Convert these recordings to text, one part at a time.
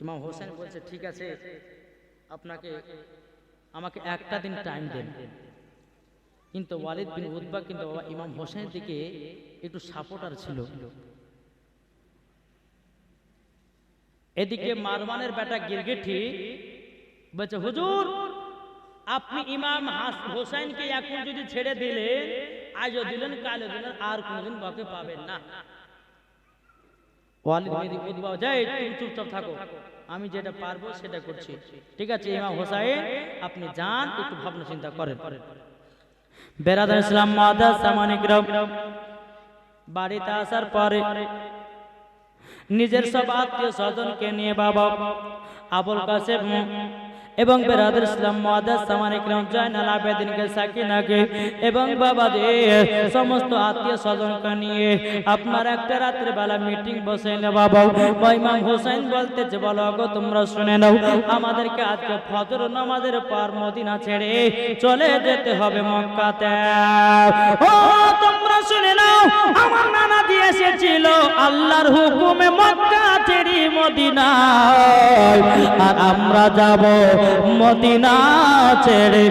ইমাম হোসেন বলছে ঠিক আছে, আপনাকে আমাকে একটা দিন টাইম দেন। কিন্তু ওয়ালিদ বিন উতবা কিন্তু ইমাম হোসেনের দিকে একটু সাপোর্টার ছিল। এদিকে মারওয়ানের বেটা গিরগিটি বলছে হুজুর, আপনি ইমাম হোসেনকে এখন যদি ছেড়ে দিলেন, আজও দিলেন কালও দিলেন, আর কোনদিন কাউকে পাবেন না। ওয়ালিদ বিন উতবা যাই, তুমি চুপচাপ থাকো, আমি যেটা পারবো সেটা করছি। ঠিক আছে ইমাম হোসেন, আপনি যান, একটু ভাবনা চিন্তা করেন। বেরাদার ইসলাম মুআদ্দাস সামানিক বাড়িতে আসার পরে নিজের সব আত্মীয় স্বজনকে নিয়ে বাবা আবুল কাসেম এবং বেরাদার ইসলাম মুআদ্দাস সামানিক জয়নাল আবেদিনকে সাকিনাকে এবং বাবাজি সমস্ত আত্মীয় স্বজনকে নিয়ে আপনার একটা রাত্রে বেলা মিটিং বসাইলে বাবা ইমাম হোসেন বলতেছে, বলো গো তোমরা শুনে নাও, আমাদেরকে আজকে ফজর নামাজের পর মদিনা ছেড়ে চলে যেতে হবে মক্কাতে। ও তোমরা শুনে নাও, আমার নানা দিয়ে এসেছিল আল্লাহর হুকুমে মক্কা ছেড়ে মদিনায়, আর আমরা যাব মদিনা ছেড়ে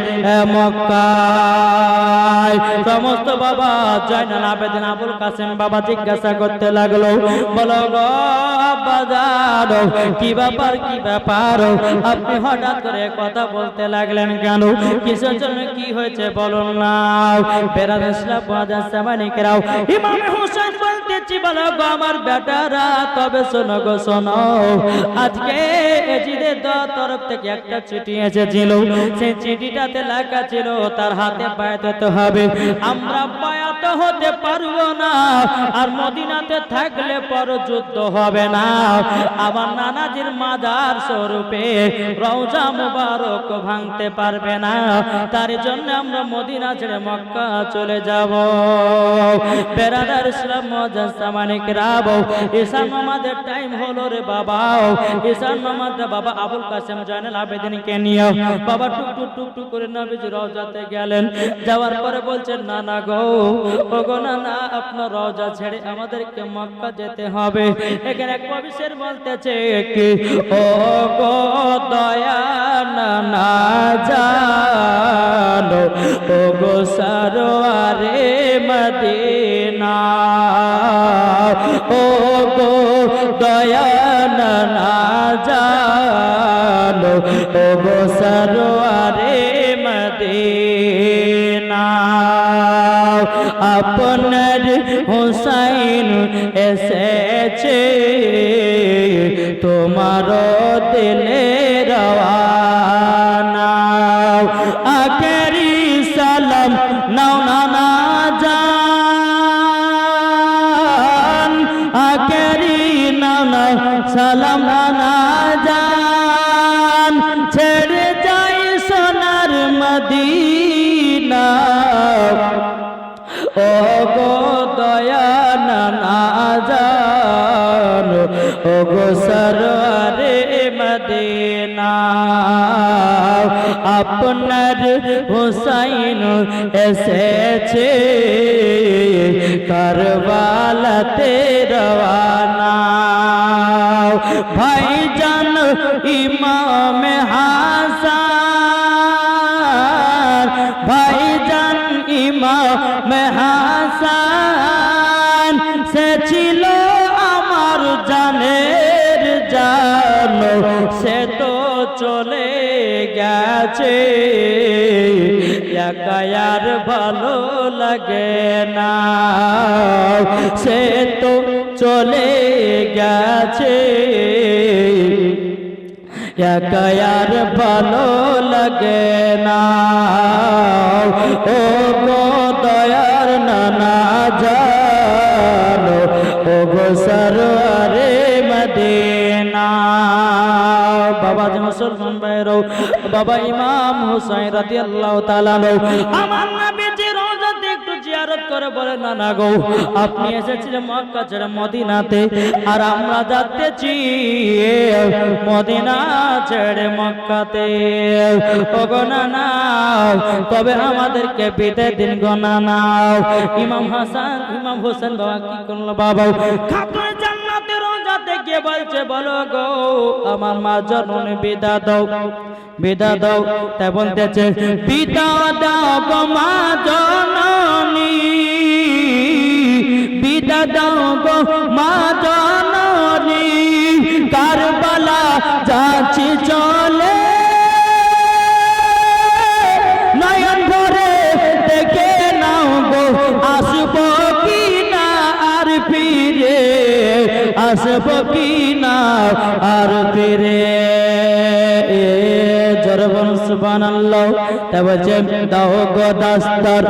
মক্কায়। সমস্ত বাবা জয়নাল আবেদিন আবুল কাসেম বাবা জিজ্ঞাসা করতে লাগলো, বলো গো বাজার কি ব্যাপার, কি ব্যাপার, আপনি হঠাৎ করে কথা বলতে লাগলেন কেন, কিসের জন্য, কি হয়েছে বলুন না। বেরাদার ইসলাম মুআদ্দাস সামানিকরাও ইমাম হোসেন বলতেছি, বলো গো আমার বেটারা, তবে শোনো গো শোনো, আজকে এজিদের তরফ থেকে একটা চিঠি এসেছিল, সেই চিঠিটাতে লেখা ছিল তার হাতে বায়াত হতে হবে, আমরা বায়াত হতে পারবো না, আর মদিনাতে থাকলে পর যুদ্ধ হবে না, আমার নানাজির মাজার স্বরূপে রওজা মুবারক ভাঙতে পারবে না, তার জন্য আমরা মদিনা ছেড়ে মক্কা চলে যাব। বেরাদার ইসলাম মুআদ্দাস সামানিকরা, ঈশান নামাজের টাইম হলো রে বাবা, ঈশান নামাজটা বাবা আবুল কাসেম জয়নাল আবেদিনকে নিয়ে বাবা টুক টুক টুক টুক করে নবীজি রওজাতে গেলেন। যাওয়ার পরে বলছেন, না না গো, ও গো না না, আপনার রওজা ছেড়ে আমাদেরকে মক্কা যেতে হবে। এখানে এক কবিশের বলতেছে কি, ও গো দয়া না না জানো, ও গো সরওয়ারে মদিনা, ও গো দয়া না না জানো, ও গো সরওয়ারে মদিনা, আপনার হুসাইন এসেছে তোমার দিলে রওয়ানা, আখেরি সালাম নাও না না জান, আখেরি নাও না সালাম না না জান, ছেড়ে যাই সোনার মদিনা, ও গো দয়া না না জানো, ও গো সরওয়ারে মদিনা, আপনার হুসাইন এসেছে কারবালাতে রওয়ানা, ভাইজান ইমাম হাসান, ভাইজান ইমাম হাসান, সে ছিল আমার জানের জান, সে তো চলে গেছে, একা আর ভালো লাগে না, সে তো চলে গেছে, একা আর ভালো লাগে না, ও গো দয়ার নানা জানো, ও গো সরওয়ারে মদিনা। বাবা যে মুসলমান ভাইরা, বাবা ইমাম হুসাইন রাদিয়াল্লাহু তাআলা আমার নবীজি রওজাতে একটু জিয়ারত করে বলে, না না গো, আপনি এসেছিলেন মক্কা ছেড়ে মদিনাতে, আর আমরা যাচ্ছি মদিনা ছেড়ে মক্কাতে, ও গো না না, তবে আমাদেরকে বিদায় দিন গো না না। ইমাম হোসেন বাবা কি করলো, বাবা খাতুনে জান্নাতের রওজাতে গিয়ে ডেকে বলছে বলো গো আমার মা জননী বিদায় দাও বিদায় দাও। তাই বলতেছে বিদায় দাও গো মা জননী বিদায় দাও গো মা জননী কারবালা যাচ্ছি চলে নয়ন ভরে দেখে নাও গো আসবো কি না আর ফিরে আসবো কি না আর ফিরে জরবন সুবহানাল্লাহ। তাই বলছে দাও গো দাস্তার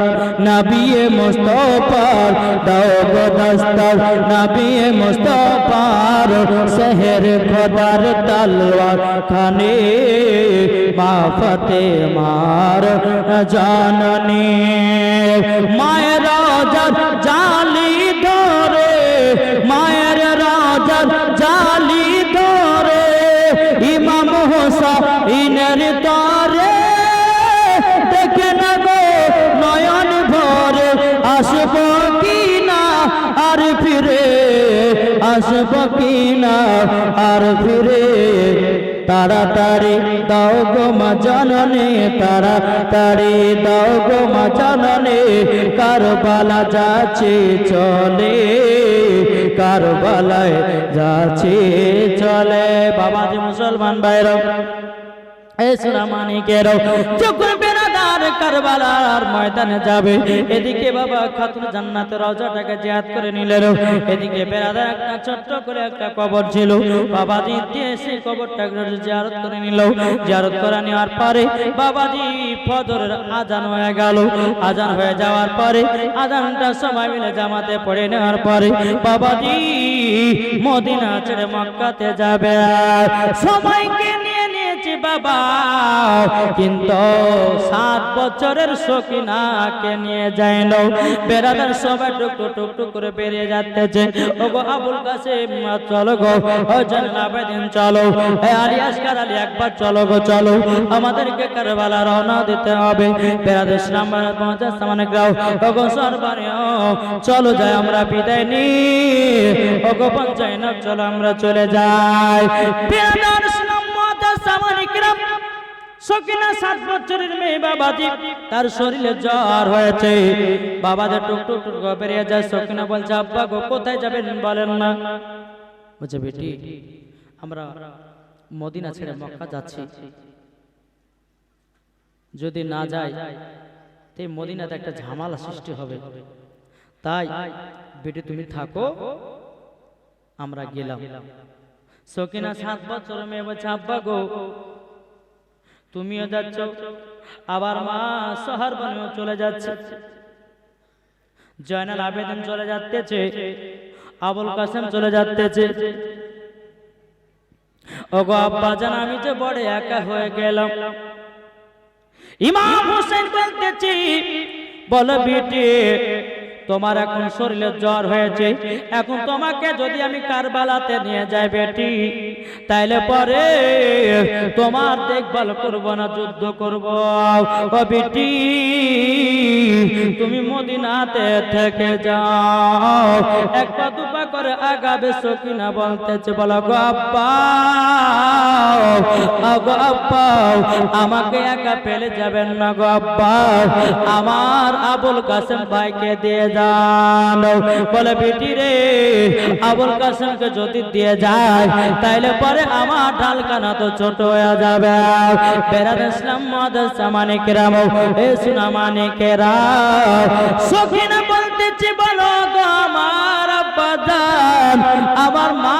নবিয়ে মুস্তাফার দাও গো দাস্তার নবিয়ে মুস্তাফার শহর খোদার তলওয়ার খানে মা ফাতেমার জাননী মায়ের রাজার জালি ধরে মায়ের রাজার জালি ধরে ইমাম হোসেনের তরে দেখে না গো নয়ন ভরে আসবো কি না আর ফিরে আসবো কি না আর ফিরে তাড়াতাড়ি দাও গো মা জননী তাড়াতাড়ি দাও গো মা জননী কারবালা যাচ্ছে চলে কারবালায় যাচ্ছে চলে। বাবাজি মুসলমান ভাইরা এই সোনামানিকের যখন বেরাদার কারবালার ময়দানে যাবে এদিকে বাবা খাতুন জান্নাতের রওজাটাকে জিয়ারত করে নিলেন এদিকে বেরাদার একটা ছোট্ট করে একটা কবর ছিল বাবাজি এসে কবরটাকে জিয়ারত করে নিল জিয়ারত করে নেওয়ার পরে বাবাজি ফজরের আজান হয়ে গেল আজান হয়ে যাওয়ার পরে আজানটা সবাই মিলে জামাতে পড়ে নেওয়ার পরে বাবাজি মদিনা ছেড়ে মক্কাতে যাবে সবাইকে নিয়ে নিয়েছে বাবা কিন্তু 7 বছরের সকিনাকে নিয়ে যায় না বেরাদার সবাই টুকটুক টুকটুক করে বেরিয়ে যাচ্ছে ওগো আবুল কাসেম চলো গো ও জানাল আবেদিন চলো এ আলী আসকার আলী একবার চলো গো চলো আমাদেরকে কারবালা রওনা দিতে হবে বেরাদার ইসলাম পৌঁছে সামনে গাও ওগো সরবারিও চলো যাই আমরা বিদায় নিই ওগো পঞ্চায়েত চলো আমরা চলে যাই বেরাদার ইসলাম সামানিকরাম সকিনা 7 বছরের মেয়ে বাবাজি তার শরীরে জ্বর হয়েছে বাবাদের টুকটুক টুক বেরিয়ে যায় সকিনা বলছে আব্বা গো কোথায় যাবেন বলেন না বলছে বেটি আমরা মদিনা ছেড়ে মক্কা যাচ্ছি যদি না যাই তে মদিনাতে একটা ঝামেলা সৃষ্টি হবে তাই বেটি তুমি থাকো আমরা গেলাম সকিনা 7 বছর মেয়ে বলছে আব্বা গো তুমিও যাচ্ছ আবার মা শহর বানিয়ে চলে যাচ্ছে জয়নাল আবেদিন চলে যাচ্ছে আবুল কাসেম চলে যাচ্ছে ওগো আব্বা জান আমি যে বড় একা হয়ে গেলাম ইমাম হোসেন বলতেছি বলো বেটি তোমার এখন শরীরে জ্বর হয়েছে এখন তোমাকে যদি আমি কারবালাতে নিয়ে যাই বেটি তাইলে পরে তোমার দেখভাল করব না যুদ্ধ করব ও বেটি তুমি মদিনাতে থেকে যাও এক পা দুপা করে আগাবে সকিনা বলতেছে বলো গো আব্বা গো আব্বা আমাকে একা ফেলে যাবেন না গো আব্বা আমার আবুল কাসেম ভাইকে দিয়ে বলে বেটি রে আবুল কাসেমকে যদি দিয়ে যায় তাইলে পরে আমার ঢালখানা তো ছোট হয়ে যাবে বেরাদার ইসলাম মাদ্রাসা মানিকেরাম এ সোনা মানিকেরা সখিনা বলতেছি বলো গো আমার আব্বা জান আমার মা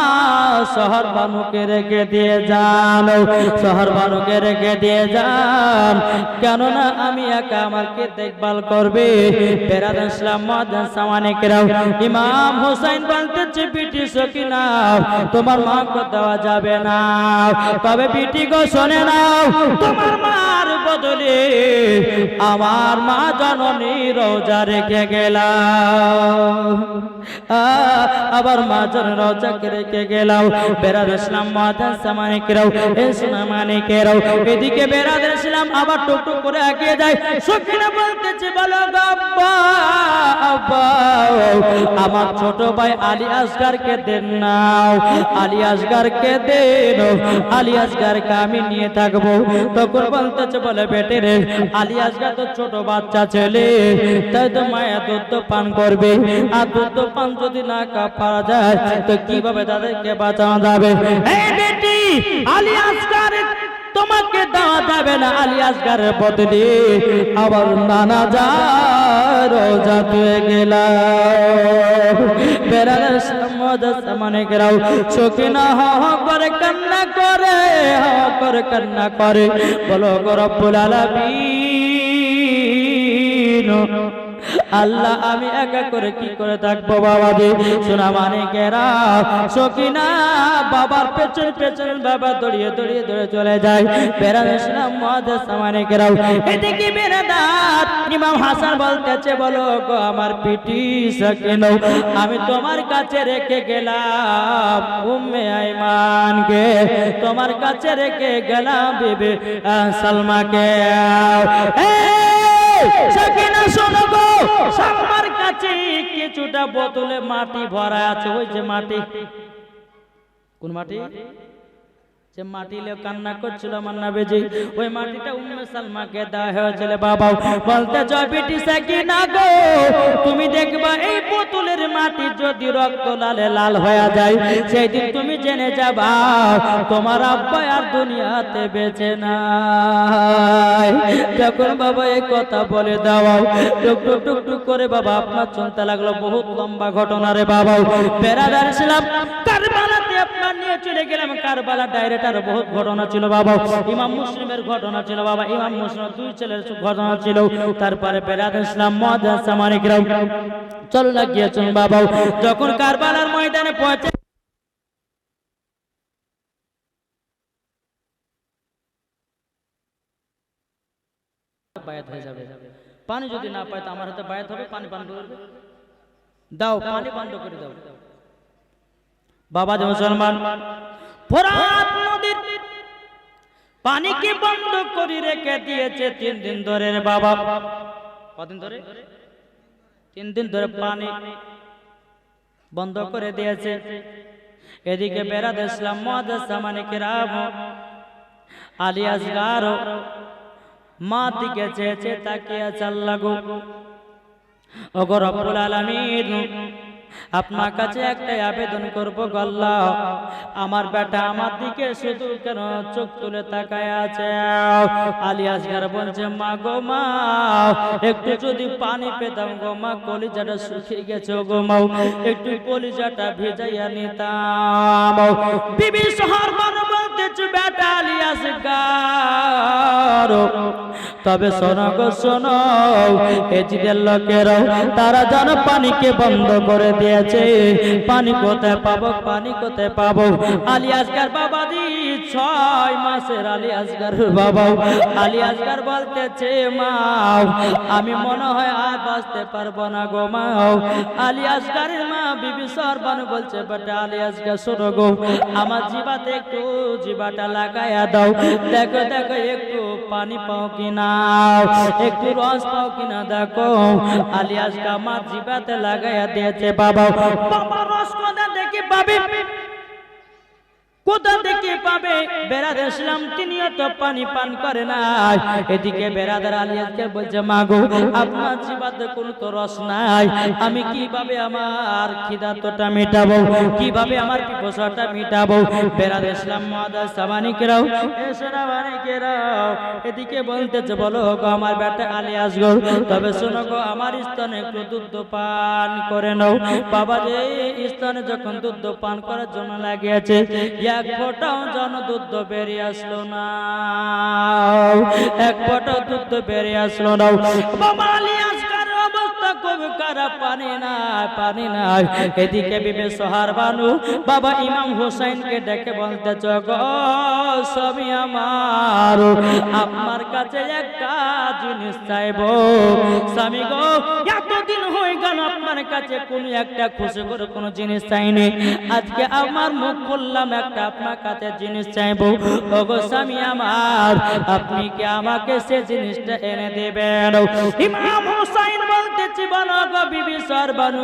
শহর বানুকে রেখে দিয়ে যান শহর বানুকে রেখে দিয়ে যান কেননা আমি একা আমাকে দেখভাল করবে বেরাদার ইসলাম ইমাম হোসেন বলতেছে বিটি সকিনা তোমার মাকে দেওয়া যাবে না তবে বিটি গো শুনে নাও তোমার মার বদলে আমার মা জননী রোজা রেখে গেলাম, আবার মা জন রোজাকে রেখে গেলাম। বেরাদের ইসলাম মুআজ্জিন সামানিকেরাও, এই সোনা মানিকেরাও, এদিকে বেরাদের ইসলাম আবার টুকটুক করে এগিয়ে যায়। সখিনা বলতেছে, বলো আব্বা আব্বা, আমার ছোট ভাই আলী আসগারকে দেন নাও, আলী আসগারকে দেন, আলী আসগারকে আমি নিয়ে থাকবো। তখন বলতেছে, বলে বেটে রে, আলী আসগার তো ছোট বাচ্চা ছেলে, তাই তো মায়া দুধ পান করবে, আর দুধ পান যদি না পারা যায় তো কিভাবে তাদেরকে বাঁচানো যাবে? এই বেটি, আলী আসগার তোমাকে দেওয়া যাবে না, আলী আসগারের বদলে আবার নানা যা রোজা হয়ে গেল। বেরাদের সামনে গেরাও সখিনা হা করে কান্না করে, হা করে কান্না করে, বলো গো রব্বুল আলামিন, আল্লাহ আমি একা করে কি করে থাকবো বাবা দি? সোনা মানিকেরা, সখিনা বাবার পেছন পেছন বাবা দড়িয়ে দড়িয়ে দৌড়ে চলে যায়। বেরাদের ইসলাম মুআজ্জিন সামানিকেরাও, এদিকে বেরাদাত ইমাম হাসান বলতেছে, বলো গো আমার পিটি সখিনা, আমি তোমার কাছে রেখে গেলাম উম্মে আইমানকে, তোমার কাছে রেখে গেলাম বিবি সালমাকে। সখিনা শোনো গো, সালমার কাছে কিছুটা বোতলে মাটি ভরা আছে, ওই যে মাটি, কোন মাটি? যে মাটি লে কান্না করছিল আমার নবীজি, ওই মাটিটা উম্মে সালমাকে দেওয়া হয়েছিল। বাবা বলতে জয় বেটি সখিনা গো, তুমি দেখবা এই বোতলের মাটি যদি রক্ত লালে লাল হয়ে যায়, সেই দিন তুমি জেনে যাবা তোমার আব্বা আর দুনিয়াতে বেঁচে নাই। যখন বাবা এই কথা বলে দাও, টুক টুক টুক টুক করে বাবা আপনার চলতে লাগলো। বহুত লম্বা ঘটনা রে বাবা। বেরাদার ছিলাম কারবালাতে আপনার নিয়ে চলে গেলাম। কারবালা ডাইরেক্ট আরো বহুত ঘটনা ছিল বাবা। ইমাম মুসলিমের ঘটনা ছিল বাবা, ইমাম মুসলিম দুই ছেলের ঘটনা ছিল। তারপরে বেরাদার ইসলাম মুআজ্জিন সামানিকেরাও চল লাগিয়েছেন বাবা। যখন কারবালার ময়দানে পৌঁছে বায়াত হয়ে যাবে, পানি যদি না পায় তো আমার হাতে বায়াত হবে, পানি পান করবে, দাও পানি বন্ধ করে দাও। বাবা যে মুসলমান, ফোরাত নদীর পানিকে বন্ধ করে রেখে দিয়েছে 3 দিন ধরে রে বাবা। কদিন ধরে? 3 দিন ধরে পানি বন্ধ করে দিয়েছে। এদিকে বেরাদার ইসলাম মুআজ্জিন সামানিকেরাম, আলী আসগার মা দিকে চেয়ে তাকিয়ে আছে। আল্লাহ গো, ওগো রব্বুল আলামিন, আপনার কাছে একটাই আবেদন করবো গো আল্লাহ, আমার বেটা আমার দিকে শুধু কেন চোখ তুলে তাকায় আছে? আলী আসগার বলছে, মা গো মা, একটু যদি পানি পেতাম গো মা, কলিজাটা শুকিয়ে গেছে গো মা, একটু কলিজাটা ভেজাইয়া নিতাম। বিবি শহর বলতেছে, বেটা আলী আসগার, তবে শোনো গো শোনো, এজিদের লোকেরাও তারা যেন পানিকে বন্ধ করে দিয়েছে। পানি কোথায় পাবো, পানি কোথায় পাবো? আলী আসগার বাবা দি 6 মাসের আলী আসগার বাবা। আলী আসগার বলতেছে, মা আমি মনে হয় আর বাঁচতে পারবো না গো মা। আলী আসগারের মা বিবি সরবান বলছে, বেটা আলী আসগার শোনো গো, আমার জিবাতে একটু জিবাটা লাগাইয়া দাও, দেখো দেখো একটু পানি পাও কিনা, একটু রস পাও কিনা দেখো। আলী আসগার আমার জিবাতে লাগাইয়া দিয়েছে বাবা। বাবা রস কোথা থেকে পাবে, কোথা থেকে পাবে? বেরাদার ইসলাম তিনিও তো পানি পান করে না। এদিকে বেরাদার আলী আসগার বলছে, মা গো, আপনার জিবাতে কোনো তো রস নাই, আমি কিভাবে আমার খিদাতটা মেটাবো, কিভাবে আমার পিপাসাটা মেটাবো? বেরাদার ইসলাম মুআজ্জিন সামানিকেরাও, সামানিকেরাও এদিকে বলতেছে, বলো গো আমার বেটা আলী আসগার, তবে শোনো গো, আমার স্তনে একটু দুধ পান করে নাও। বাবা যে স্তনে যখন দুধ পান করার জন্য লাগিয়েছে, এক ফোঁটাও যেন দুধ বেরিয়ে আসলো না, এক ফোঁটা দুধ বেরিয়ে আসলো না। বাবা আলী আসগারের অবস্থা খুব কারা পানি নাই। এদিকে বিবি সোহার বানু বাবা ইমাম হোসেনকে ডেকে বলতেছ, গো স্বামী আমার, আপনার কাছে একটা জিনিস চাইবো। স্বামী গো, এতদিন হয়ে গেল আপনার কাছে কোনো একটা খুশি করে কোনো জিনিস চাইনি, আজকে আমার মুখ খুললাম একটা আপনার কাছে জিনিস চাইবো। ও গো স্বামী আমার, আপনি কি আমাকে সে জিনিসটা এনে দেবেন? ইমাম হোসেন বলতেছি, বলো গো বিবি সোহার বানু,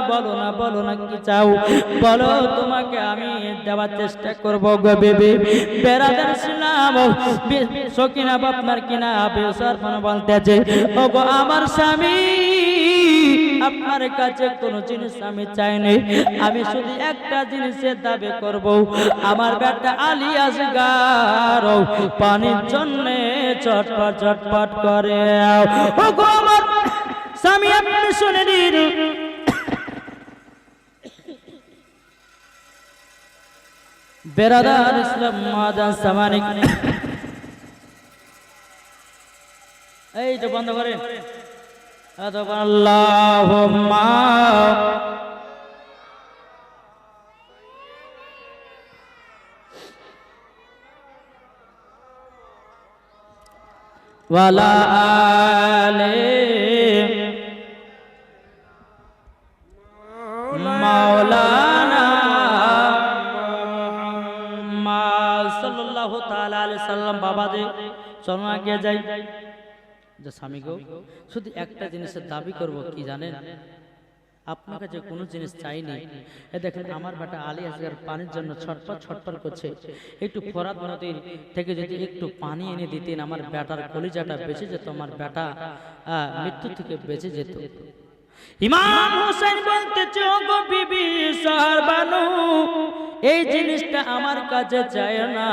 বলো না কি চাও, বলো, তোমাকে আমি দেওয়ার চেষ্টা করবো গো বিবি। বেরাদার ইসলাম সকিনা আপনার কিনা বিবি সোহার বানু বলতেছে, ও গো আমার স্বামী, আপনার কাছে কোনো জিনিস আমি চাইনি, আমি শুধু একটা জিনিসের দাবি করব, আমার বেটা আলী আসগার পানির জন্য চটপট করে। ও গো আমার স্বামী, আপনি শুনে দিন, বেরাদার ইসলাম মাদান সামানিক, এইটা বন্ধ করেন। আল্লাহুম্মা ওয়ালা আলি মাওলানা মুহাম্মদ সাল্লাল্লাহু তাআলা আলাইহি সাল্লাম। বাবা যে চলো আগে যাই। স্বামী গো, শুধু একটা জিনিসের দাবি করব, কি জানেন? আপনার কাছে কোনো জিনিস চাইনি, এ দেখেন আমার বেটা আলী আসগার পানির জন্য ছটফট করছে, একটু ফোরাত নদীর থেকে যদি একটু পানি এনে দিতেন, আমার বেটার কলিজাটা বেঁচে যেত, আমার বেটা মৃত্যু থেকে বেঁচে যেত। ইমাম হোসেন বলতেছে, ও গো বিবি সোহার বানু, এই জিনিসটা আমার কাছে চাই না,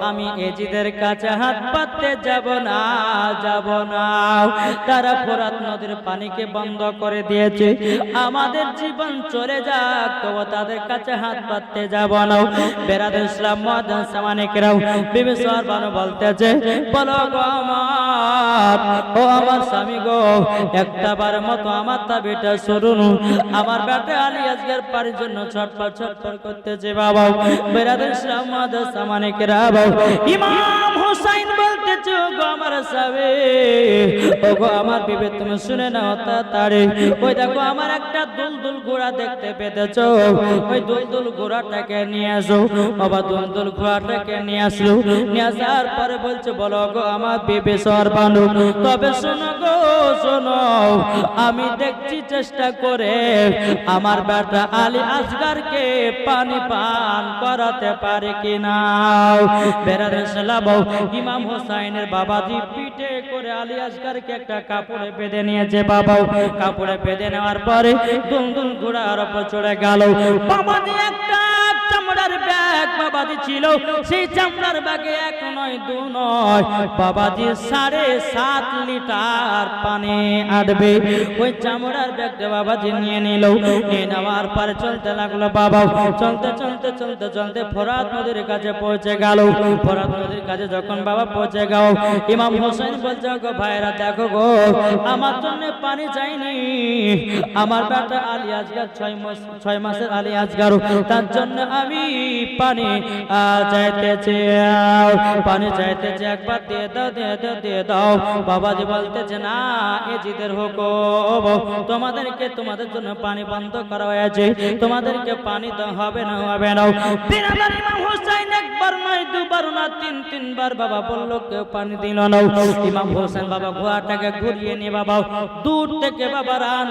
আমি এজিদের কাছে হাত পাততে যাব না। তারা ফোরাত নদীর পানিকে বন্ধ করে দিয়েছে, আমাদের জীবন চলে যাক, তবু তাদের কাছে হাত পাততে যাব না। বেরাদার ইসলাম মুআজ্জান সামানিকরাও বিবি সোহার বানু বলতেছে, বলো গো আমার, ও আমার স্বামী গো, একটা বার মতো আমার দাবিটা শুনুন, আমার বেটা আলী আসগার পানির জন্য ছটফট করতেছে। বাবা বেরাদার ইসলাম মুআজ্জান সামানিকরাও ইমাম হোসেন বলতেছে, ও গো আমার স্বামী, ও গো আমার বিবি, তুমি শুনে নাও তাড়াতাড়ি, ওই দেখো আমার একটা দুলদুল ঘোড়া দেখতে পেতেছো, ওই দুলদুল ঘোড়াটাকে নিয়ে আসো। বাবা দুলদুল ঘোড়াটাকে নিয়ে আসলো, নিয়ে আসার পরে বলছে, বলো গো আমার বিবি সোহার বানু, তবে শোনো গো শোনো, আমি দেখছি চেষ্টা করে আমার বেটা আলী আসগারকে পানি পান করাতে পারে কিনা। বেরাদার ইসলাম ইমাম হোসেনের বাবাজি পিঠে করে আলী আসগারকে একটা কাপড়ে বেঁধে নিয়েছে। বাবা কাপড়ে বেঁধে নেওয়ার পরে দুলদুল ঘোড়ার উপর চড়ে গেল। বাবাজি একটা চামড়ার ব্যাগ বাবাজি ছিল, সেই চামড়ার ব্যাগে এক নয় দু নয় বাবাজি 7.5 লিটার পানি আটবে। ওই চামড়ার ব্যাগটা বাবাজি নিয়ে নিল, নিয়ে নেওয়ার পরে চলতে লাগলো। বাবা চলতে ফোরাত নদীর কাছে পৌঁছে গেল। ফোরাত নদীর কাছে যখন বাবা পৌঁছে গেল, ইমাম হোসেন বলছে, গো ভাইরা দেখো গো, আমার জন্য পানি চাইনি, আমার বেটা আলী আসগার 6 মাসের আলী আসগার, তার জন্য আমি পানি চাইতেছি, একবার দিয়ে দাও। বাবাজি বলতেছে, না, এ জিদের হুকুম, তোমাদের জন্য পানি বন্ধ করা হয়েছে, তোমাদেরকে পানি তো হবে না। বিরাদার ইমাম হোসেন একবার নয় দুবার না তিনবার বাবা বলল, কেউ পানি দিল না। ইমাম হোসেন বাবা ঘোড়াটাকে ঘুরিয়ে নিয়ে বাবা দূর থেকে বাবা রান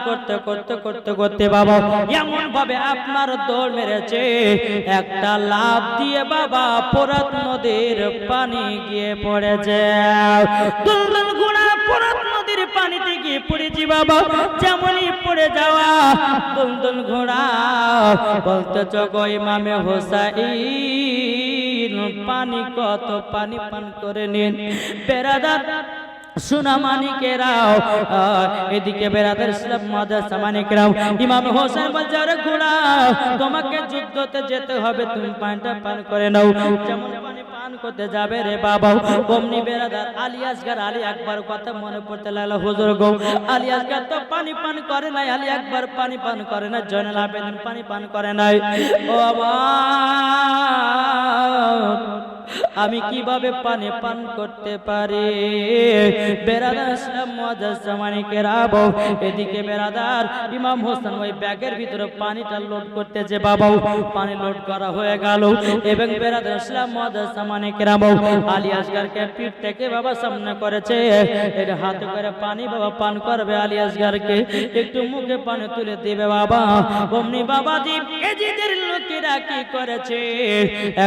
করতে বাবা এমন ভাবে আপনার দৌড় মেরেছে, একটা লাফ দিয়ে বাবা ফোরাত নদীর পানি গিয়ে পড়েছে। দুলদুল ঘোড়া ফোরাত নদীর পানিতে গিয়ে পড়েছি বাবা, যেমনই পড়ে যাওয়া দুলদুল ঘোড়া বলতেছ, গো ইমামে হোসাইন, পানি কত পানি পান করে নিন। বেরাদার সোনা মানিকেরাও এদিকে বেরাদার ইসলাম মুআজ্জান সামানিকরাও ইমাম হোসেন বলছে, আরে ঘোড়া, তোমাকে যুদ্ধতে যেতে হবে, তুমি পানিটা পান করে নাও। যেমন পানি পান পান করতে যাবে রে বাবা, অমনি বেরাদার আলী আসগার আলী আকবর কথা মনে পড়তে লাগলো। হুজুর গো, আলী আসগার তো পানি পান করে নাই, আলী আকবর পানি পান করে না, জয়নুল আবেদিন পানি পান করে নাই। ও আমার, আমি কিভাবে পানি পান করতে পারি? বেরাদার ইসলাম মুআজ্জাজ জামানিকে রাবো, এদিকে বেরাদার ইমাম হোসেন ওই ব্যাগের ভিতরে পানিটা লোড করতেছে। বাবা, পানি লোড করা হয়ে গেল এবং বেরাদার ইসলাম মুআজ্জাজ জামানিকে রাবো আলী আসগারকে পিঠ থেকে বাবা সামনে করেছে, এর হাতে করে পানি বাবা পান করবে। আলী আসগারকে একটু মুখে পানি তুলে দিবে বাবা, অমনি বাবাজি এজিদের লোকেরা কি করেছে,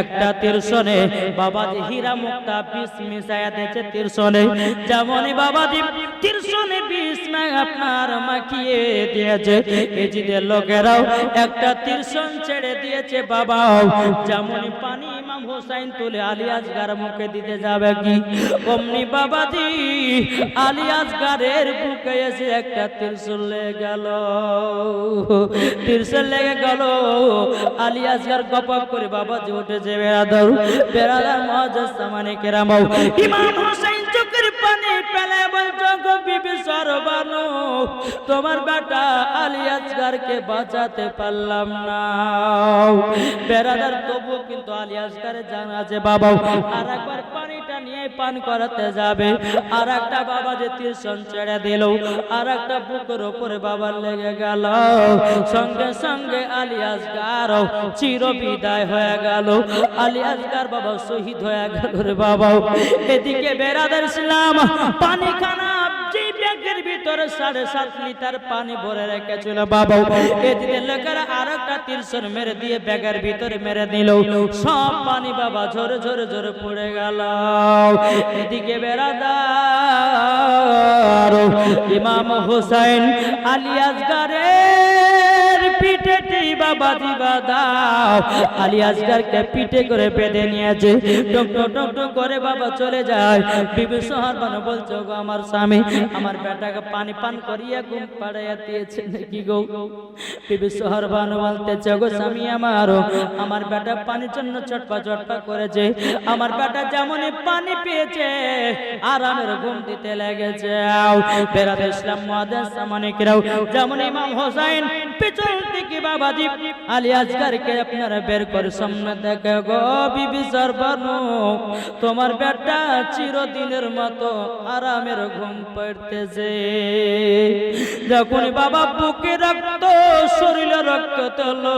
একটা তীরশনে বাবাজি হীরা মুক্তা বিষ মিশায়া দিয়েছে তীরশনে, যেমনই বাবাজি তীরশনে বিষ আপনার মাখিয়ে দিয়েছে, এজিদের লোকেরাও একটা তীরশন ছেড়ে দিয়েছে বাবা, যেমনই পানি ইমাম হোসেন তুলে আলী আসগার মুখে দিতে যাবে কি, অমনি বাবাজি আলী আসগারের বুকে এসে একটা তীরশন লেগে গেল, তীরশন লেগে গেল। আলী আসগার গপক করে বাবাজি উঠেছে। বেরাদার মুআজ্জাজ জামানিকে রাবো, ইমাম হোসেন চোখের পানি ফেলে বলছো, গো বিবি সরবানু, তোমার বেটা আলী আসগারকে বাঁচাতে পারলাম না। বেরাদার তবু কিন্তু আলী আসগারের জানা আছে বাবা, আর একবার পানিটা নিয়ে পান করাতে যাবে, আর একটা বাবা যে তীরশন ছেড়ে দিল, আর একটা বুকের উপরে বাবার লেগে গেল, সঙ্গে সঙ্গে আলী আসগার চির বিদায় হয়ে গেল। আলী আসগার বাবা শহীদ হয়ে গেল রে বাবা। এদিকে বেরাদার ইসলাম পানি খানা যে ব্যাগের ভিতরে 7.5 লিটার পানি ভরে রেখেছিল বাবা, এদিকে লোকেরা আরেকটা তীরশন মেরে দিয়ে ব্যাগের ভিতরে মেরে দিল, সব পানি বাবা ঝরে ঝরে ঝরে পড়ে গেল। এদিকে বেরাদার ইমাম হোসেন আলী আসগারের পিঠে বাবা দিবা দাও, আলী আসগারকে পিঠে করে বেঁধে নিয়েছে, টক টক টক করে বাবা চলে যায়। বিবি সোহারবানু বলছো, গো আমার স্বামী আমার বেটাকে পানি পান করিয়া ঘুম পাড়াইয়া দিয়েছে নাকি গো? বিবি সোহারবানু বলতেছে, গো স্বামী আমার বেটা পানির জন্য চটপা চটপা করেছে, আমার বেটা যেমনই পানি পেয়েছে আরামের ঘুম দিতে লেগেছে। বেরাদার ইসলাম মুআজ্জাজ জামানিকে রাও, যেমন ইমাম হোসেন পিছন থেকে বাবাজি আলী আসগারকে আপনারা বের করে সামনে দেখে, গো বিবি সরবানু, তোমার বেটা চিরদিনের মতো আরামের ঘুম পড়তেছে। যখন বাবা বুকে রক্ত শরীরে রক্ত তোলো,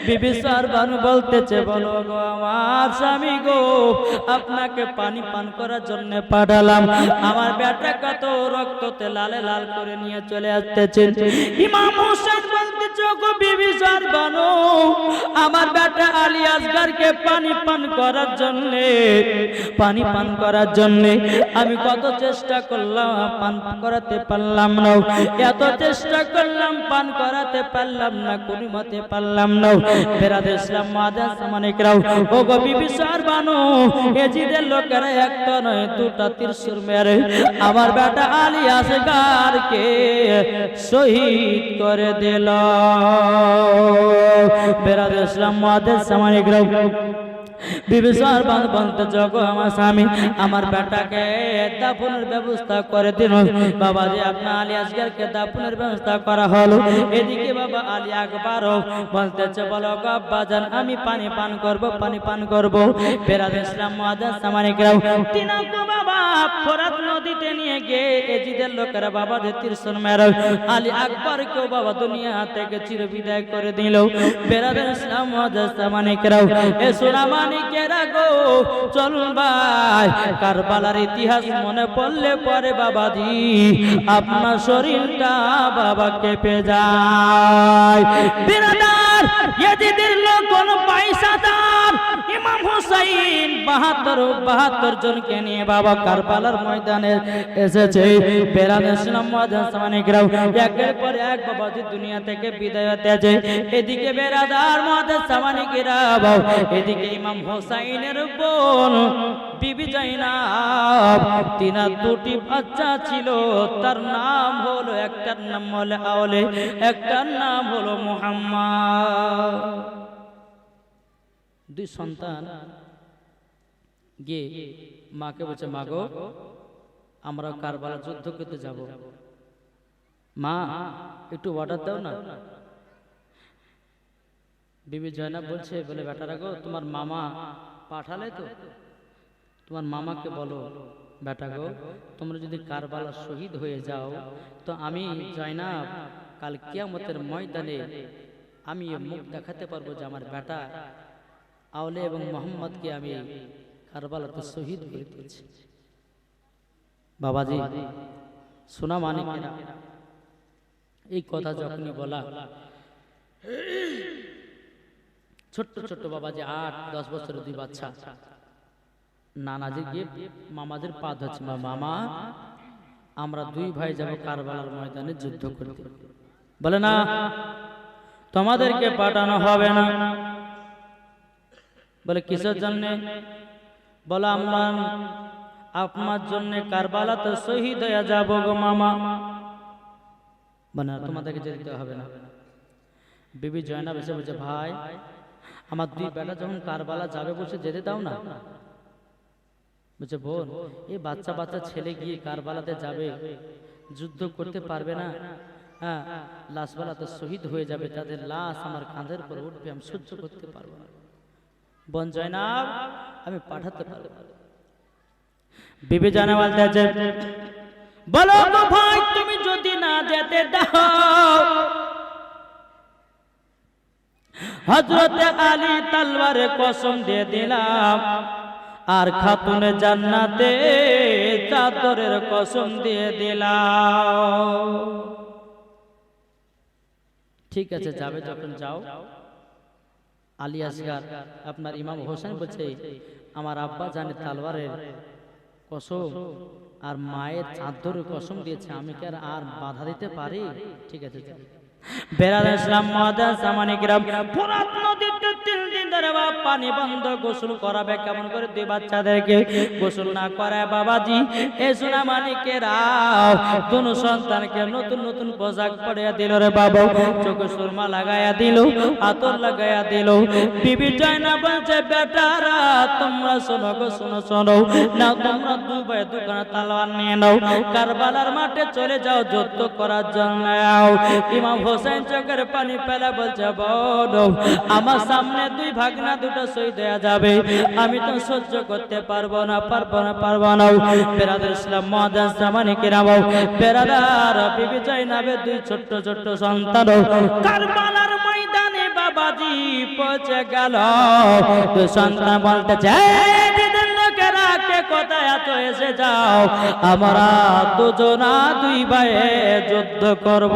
বিবি সরবানু বলতেছে, বলো গো আমার স্বামী গো, আপনাকে পানি পান করার জন্য পাঠালাম, আমার বেটা কত রক্ততে লালে লাল করে নিয়ে চলে আসতেছে। ইমাম হোসেন বলতেছে, গো বিবি সরবানু, আমার বেটা আলী আসগারকে পানি পান করার জন্য আমি কত চেষ্টা করলাম, পান করাতে পারলাম না, এত চেষ্টা করলাম পান করাতে পারলাম না, কোন মতে পারলাম না। বেরাদার ইসলাম মুআজ্জাজ জামানিকে রাও, ও গো বিবি সরবানু, এজিদের লোকেরা একটা নয় দুটা তীরশন মেরে আমার বেটা আলী আসগারকে শহীদ করে দিল। বেরাদার ইসলাম মুআজ্জাজ জামানিকে রাও, বিবি সরবানু বলতে, গো আমার স্বামী আমার বেটাকে দাফনের ব্যবস্থা করে দিন। বাবাজি আপনার আলী আসগারকে দাফনের ব্যবস্থা করা হলো। এদিকে বাবা আলী আকবর বলতেছে, বলো গো আব্বাজান, আমি পানি পান করব। বেরাদার ইসলাম মুআজ্জাজ জামানিকে রাও, তিনাকে বাবা ফোরাত নদীতে নিয়ে গিয়ে এজিদের লোকেরা বাবা যে তীরশন মেরে আলী আকবরকে বাবা দুনিয়া থেকে চির বিদায় করে দিল। বেরাদার ইসলাম মুআজ্জাজ জামানিকে রাও, এ সোনামানিকেরা গো, চলুন ভাই কারবালার ইতিহাস মনে পড়লে পরে বাবাজি আপনার শরীরটা বাবা কেঁপে যায়। বেরাদার ইয়াজিদের লোক কোন পয়সাদার ইমাম হোসেন ৭২ জনকে নিয়ে বাবা কারবালার ময়দানে এসেছে। বেরাদার ইসলাম মুআজ্জাজ জামানিকে রাও, একের পর এক বাবাজি দুনিয়া থেকে বিদায় হতেছে। এদিকে বেরাদার মুআজ্জাজ জামানিকে রাও, এদিকে ইমাম হোসেনের বোন বিবি জাইনাব, তিনার দুটি বাচ্চা ছিল, তার নাম হলো, একটার নাম হলো আওলে, একটার নাম হলো মুহাম্মদ। দুই সন্তান গিয়ে মাকে বলছে, মা গো, আমরা কারবালা যুদ্ধ করতে যাব, মা একটু অর্ডার দাও না। বিবি জয়নাব বলছে, বলে বেটারা গো, তোমার মামা পাঠালে তো, তোমার মামাকে বলো, বেটা গো, তোমরা যদি কারবালা শহীদ হয়ে যাও তো আমি জয়নাব কাল কিয়ামতের ময়দানে আমি মুখ দেখাতে পারবো যে আমার বেটা আওলে এবং মোহাম্মদকে আমি কারবালাতে শহীদ করে দিয়েছি। বাবাজি সোনা মানিকেরা, এই কথা যখনই বলা, ছোট্ট ছোট্ট বাবাজি 8-10 বছরের 2 বাচ্চা নানাজি গিয়ে মামাদের পা ধরছে, মামা আমরা 2 ভাই যাব কারবালার ময়দানে যুদ্ধ করতে। বলে না, তোমাদেরকে পাঠানো হবে না। বলে কিসের জন্য? বলে আমরা আপনার জন্য কারবালাতে শহীদ হয়ে যাব গো মামা। বলে তোমাদেরকে যেতে হবে না। বিবি জয়নাব এসে বলছে, ভাই আমার 2 বেটা যখন কারবালা যাবে বলছে, যেতে দাও না। বলছে, বোন এই বাচ্চা বাচ্চা ছেলে গিয়ে কারবালাতে যাবে, যুদ্ধ করতে পারবে না, হ্যাঁ লাশবালাতে শহীদ হয়ে যাবে, তাদের লাশ আমার কাঁধের উপর উঠবে, আমি সহ্য করতে পারবো না। বোন জয়নাব আমি পাঠাতে পারবো না। বিবি জয়নাব বলতে, বলো তো ভাই, তুমি যদি না যেতে দাও, হযরত আলী তলোয়ারে কসম দিয়ে দিলাম, আর খাতুনে জান্নাতে চাদরের কসম দিয়ে দিলাম। ঠিক আছে, যাবে যখন যাও। আলী আসগার আপনার ইমাম হোসেন বলছে, আমার আব্বা জানে তলোয়ারের কসম আর মায়ের চাদরের কসম দিয়েছে, আমি কি আর বাধা দিতে পারি? ঠিক আছে। বেরাদ ইসলাম মুআদ্দাস সামানিকরাম, ফোরাত নদীতে 3 দিন ধরে পানি বন্ধ, গোসল করাবে কেমন করে 2 বাচ্চাদেরকে? গোসল না করায় বাবাজি এই সোনা মানিকেরা দুনো সন্তানকে নতুন নতুন পোশাক পরিয়ে দিল রে বাবা, চোখে সুরমা লাগায়া দিল, আতর লাগায়া দিল। বিবি জয়নাব বলছে, বেটারা তোমরা শোনো গো, শোনো না, তোমরা 2 ভাই 2খানা তলোয়ার নিয়ে নাও, কারবালার মাঠে চলে যাও যুদ্ধ করার জন্য। ইমাম হোসেন চোখের পানি ফেলা বলছে, বড় আমার সামনে 2 ভাগনা 2টা শহীদ হয়ে যাবে, আমি তো সহ্য করতে পারবো না। বেরাদার ইসলাম মুআদ্দাস সামানিকরাম, বেরাদার বিবি জয়নাবের 2 ছোট্ট ছোট্ট সন্তান কারবালার ময়দানে বাবাজি পৌঁছে গেল। তো সন্তান বলতেছে, দিদের লোকেরা কে কোথায় এত এসে যাও, আমরা দুজনা 2 ভাই যুদ্ধ করব,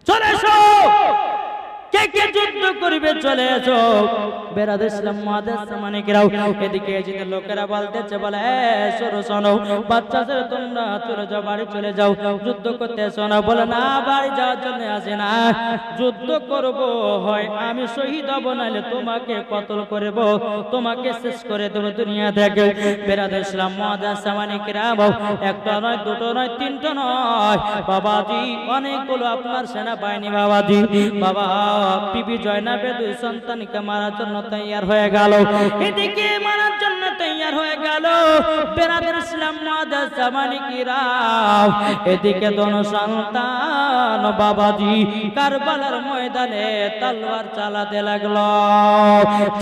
চলে এসো, কে কে যুদ্ধ করবে চলে এসো। বেরাদার ইসলাম মুআদ্দাস সামানিকরাম, এদিকে এজিদের লোকেরা বলতেছে, বলে শোনো শোনো বাচ্চা ছেলে তোমরা চলে যাও, বাড়ি চলে যাও, যুদ্ধ করতে এসো না। বলে না, বাড়ি যাওয়ার জন্য আসে না, যুদ্ধ করব, হয় আমি শহীদ হব, নাহলে তোমাকে কতল করব, তোমাকে শেষ করে দেব দুনিয়া থেকে। বেরাদার ইসলাম মুআদ্দাস সামানিকরাম, একটা নয়, 2টো নয়, 3টো নয় বাবাজি, অনেকগুলো আপনার সেনাবাহিনী বাবাজি, বাবা বিবি জয়নাবের 2 সন্তানকে মারার জন্য তৈয়ার হয়ে গেল। এদিকে মারার জন্য তৈয়ার হয়ে গেল বেরাদার ইসলাম মুআদ্দাস সামানিকরাম, এদিকে দোনো সন্তান বাবাজি কারবালার ময়দানে তলোয়ার চালাতে লাগলো।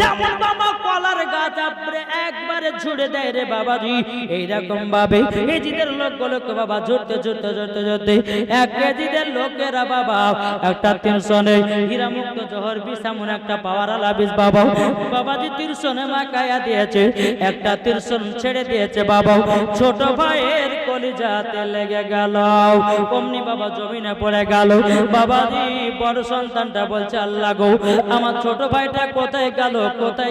যেমন বাবা কলার গাছ আপরে একবারে ছুড়ে দেয় রে বাবাজি, এইরকম ভাবে এজিদের লোকগুলোকে বাবা জুড়তে জুড়তে জুড়তে জুড়তে এক এজিদের লোকেরা বাবা একটা 300 হীরামুক্ত জহর বিসামুন একটা পাওয়ারালা বিষ বাবা বাবাজি 300 মাকায়া দিয়েছে, একটা 300 ছেড়ে দিয়েছে বাবা। ছোট ভাইয়ের কলিজাতে লেগে গেল, অমনি বাবা জমিনে পড়ে গেল। বাবাজি বড় সন্তানটা বলছে, আল্লাহ গো আমার ছোট ভাইটা কোথায়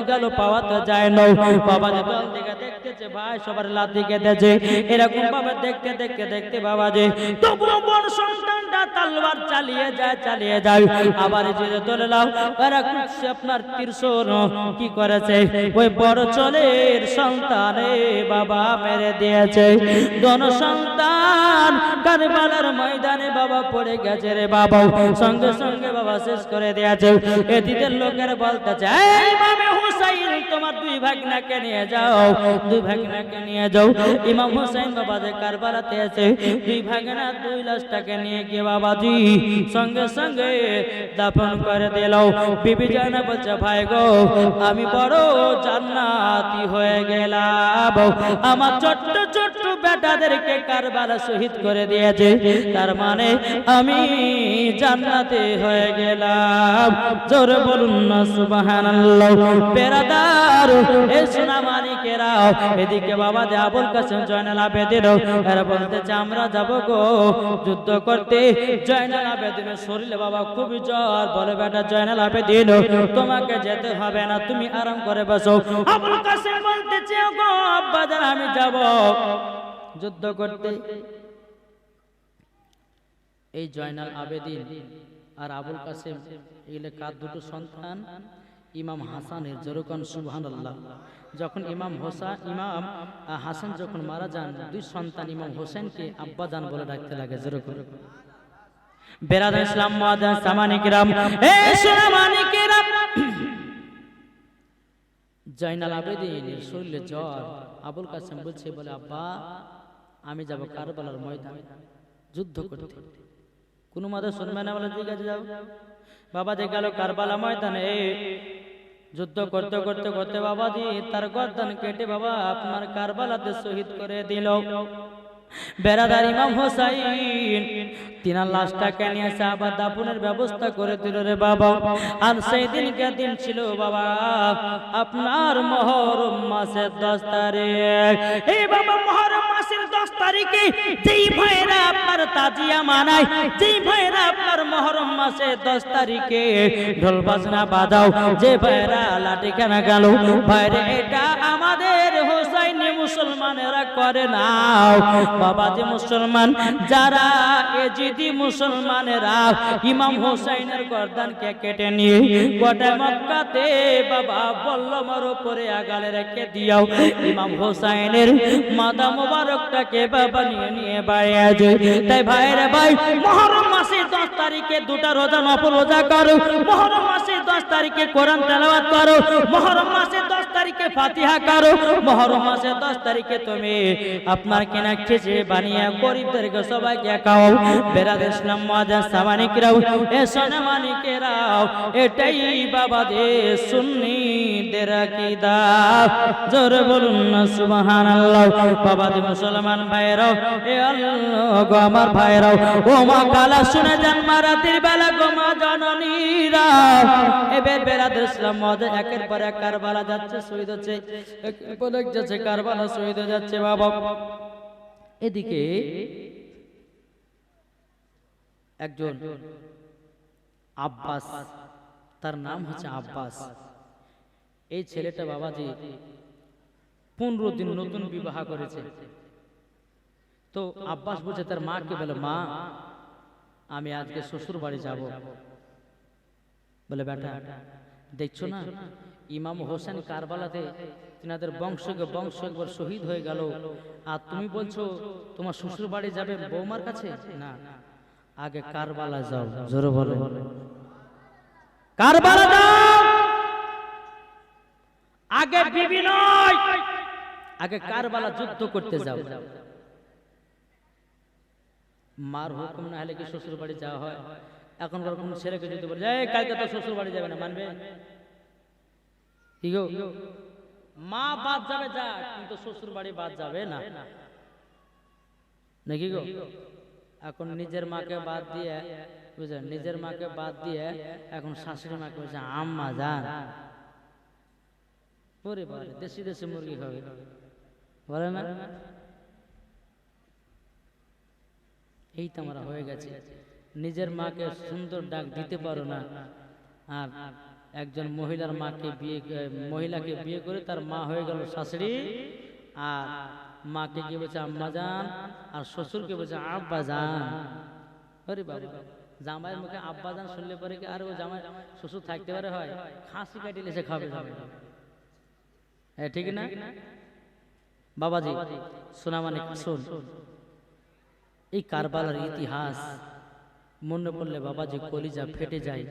গেল পাওয়াতে যায় না। বাবাজি দল দিকে দেখতেছে, ভাই সবার লাথি কেটেছে, এরকম ভাবে দেখতে দেখতে দেখতে বাবাজি তবুও বড় সন্তানটা তলোয়ার চালিয়ে যায়। আবার যে তোলে লাও এরা খুঁজছে আপনার 300 কি করেছে, ওই বড় চলের সন্তানে বাবা মেরে দিয়েছে। দোনো সন্তান কারবালার ময়দানে বাবা পড়ে গেছে রে বাবা, সঙ্গে সঙ্গে বাবা শেষ করে দিয়েছে। এদিদের লোকের বলতেছে, এই ইমামে হুসাইন তোমার দুই ভাগনাকে নিয়ে যাও, দুই ভাগনাকে নিয়ে যাও। ইমাম হোসেন বাবা যে কারবালাতে আছে, দুই ভাগনা দুই লাশটাকে নিয়ে গিয়ে বাবাজি সঙ্গে সঙ্গে দাফন করে দিল। বিবি জানা বলছে ভাই গো আমি বড় জান্নাতি হয়ে গেলাম, আমার ছোট্ট ছোট্ট বেটাদেরকে কারবালা শহীদ করে দিয়েছে, তার মানে আমি জান্নাতে হয়ে গেলাম। জোরে বলুন না সুবহানাল্লাহ। বেরাদার এ সোনা মানিকেরা, এদিকে বাবা যে আবুল কাসেম জয়নাল আবেদিন এরা বলতেছে আমরা যাব গো যুদ্ধ করতে। জয়নাল আবেদিনের শরীরে বাবা খুবই জ্বর, বলে বেটা জয়নাল আবেদিন তোমাকে যেতে হবে না, তুমি আরাম করে বসো। আবুল কাসেম বলতেছে গো আব্বাজান আমি যাব যুদ্ধ করতে। এই জয়নাল আবেদিন আর আবুল কাসেম এগুলো কার দুটো সন্তান? ইমাম হাসানের। জোরকান সুবহানাল্লাহ। যখন ইমাম হাসান যখন মারা যান, দুই সন্তান ইমাম হোসেনকে আব্বাজান বলে ডাকতে লাগে। জোরকান বেরাদার ইসলাম মুআজ্জিন সামানি কিরাম, এ সোনা মানিকেরাম, জয়নাল আবেদিনের শরীরে জ্বর। আবুল কাসেম বলছে বলে আব্বা আমি যাব কারবালার ময়দানে যুদ্ধ করতে। কোন মতে শুনবে না, বলে ঠিক আছে যাও। বাবা যে গেল কারবালা ময়দানে যুদ্ধ করতে করতে করতে বাবাজি তার গর্দান কেটে বাবা আপনার কারবালাতে শহীদ করে দিল। বেরাদার ইমাম হোসাইন তিনার লাশটাকে নিয়ে আবার দাফনের ব্যবস্থা করে দিল রে বাবা। আর সেই দিনকে দিন ছিল বাবা আপনার মুহররম মাসের 10 তারিখ। এই বাবা মুহররম মাসের 10 তারিখে যেই ভাইরা আপনার তাজিয়া মানায়, যেই ভাইরা আপনার মুহররম মাসের 10 তারিখে ঢোল বাজনা বাজাও, যে ভাইরা লাঠি কেনা গেল, ভাইরা এটা আমাদের হোসাইনি মুসলমানেরা করে না। বাবা যে মুসলমান যারা এজিদি মুসলমানেরা ইমাম হোসাইনের গর্দানকে কেটে নিয়ে গোটা মক্কাতে বাবা বল্লমের উপরে আগালে রেখে দিও। ইমাম হোসাইনের মাথা মোবারকটাকে বাবা নিয়ে বাড়িয়েছে। তাই ভাইরে ভাই মুহররম মাসের 10 তারিখে দুটা রোজা নফল রোজা করো, মুহররম মাসের 10 তারিখে কোরআন তেলাওয়াত করো, মুহররম মাসের 10 তারিখে ফাতিহা করো, মুহররম মাসের 10 তারিখে তুমি আপনার কেনা খিচুড়ি বানিয়ে গরিবদেরকে সবাইকে খাও। বেরাদ ইসলাম মুআজ্জিন সামানিকরাও, এ সোনা মানিকেরাও, এটাই বাবা দে সুন্নিদের আকীদা। জোরে বলুন না সুবহানাল্লাহ। বাবা দে মুসলমান ভাইরাও, এ আল্লাহ গো আমার ভাইরাও, ও মা কালা শুনে যান মারাতির বেলা গো মা জননীরা। এবার বেরাদ ইসলাম মুআজ্জিন একের পর এক কারবালা যাচ্ছে, শহীদ হচ্ছে, একের পর এক যাচ্ছে কারবালা শহীদ হয়ে যাচ্ছে বাবা। এদিকে একজন আব্বাস, তার নাম হচ্ছে আব্বাস। এই ছেলেটা বাবাজি 15 দিন নতুন বিবাহ করেছে। তো আব্বাস বলছে তার মাকে, বলে মা আমি আজকে শ্বশুর বাড়ি যাব। বলে বেটা দেখছো না ইমাম হোসেন কারবালাতে তিনাদের বংশ একবার শহীদ হয়ে গেল, আর তুমি বলছো তোমার শ্বশুর বাড়ি যাবে বৌমার কাছে? না, আগে কারবালা যাও। জোরে বলে কারবালা যাও, আগে বিবি নয়, আগে কারবালা যুদ্ধ করতে যাও। মার হুকুম না হলে কি শ্বশুর বাড়ি যাওয়া হয়? এখনকার কোন ছেলেকে যদি বলে এই কালকে তো শ্বশুর বাড়ি যাবে না, মানবে? কি গো, মা বাদ যাবে যা, কিন্তু শ্বশুর বাড়ি বাদ যাবে না, নাকি গো? এখন নিজের মাকে বাদ দিয়ে, বুঝলেন, নিজের মাকে বাদ দিয়ে এখন শাশুড়ি মাকে বলছে আম্মা যান। ওরে বাবা, দেশি দেশি মুরগি খাবে বলে না? এই তো আমরা হয়ে গেছে, নিজের মাকে সুন্দর ডাক দিতে পারো না। আর একজন মহিলার মাকে মহিলাকে বিয়ে করে তার মা হয়ে গেল শাশুড়ি, আর মাকে কি বলছে আম্মা জান, আর শ্বশুরকে বলছে আব্বা জান। আরে বাবা, জামাইয়ের মুখে আব্বা জান শুনলে পরে কি আর ও জামাই শ্বশুর থাকতে পারে? হয় খাসি কাটিলে সে খাবে, ঠিক না বাবাজি? শোনা মানে শোন, এই কারবালার ইতিহাস মনে পড়লে বাবাজি কলিজা ফেটে যায়,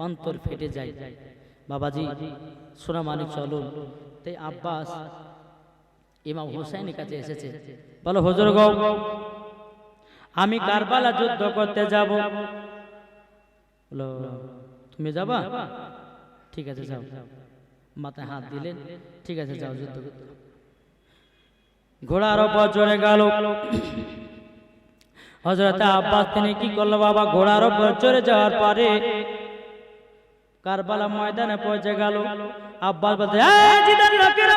অন্তর ফেটে যায়। বাবাজি সোনা মানিক চলুন তাই আব্বাস ইমাম হুসাইনের কাছে এসেছে, বলো হুজুর গো আমি কারবালা যুদ্ধ করতে যাব। বলো তুমি যাবা? ঠিক আছে যাও। মাথায় হাত দিলেন, ঠিক আছে যাও যুদ্ধ করতে। ঘোড়ার উপর চড়ে গেল। হযরত আব্বাস তিনি কি করলো বাবা, ঘোড়ার উপর চড়ে যাওয়ার পরে কারবালা ময়দানে পৌঁছে গেল। আব্বাস বলতে, এই জিদের লোকেরা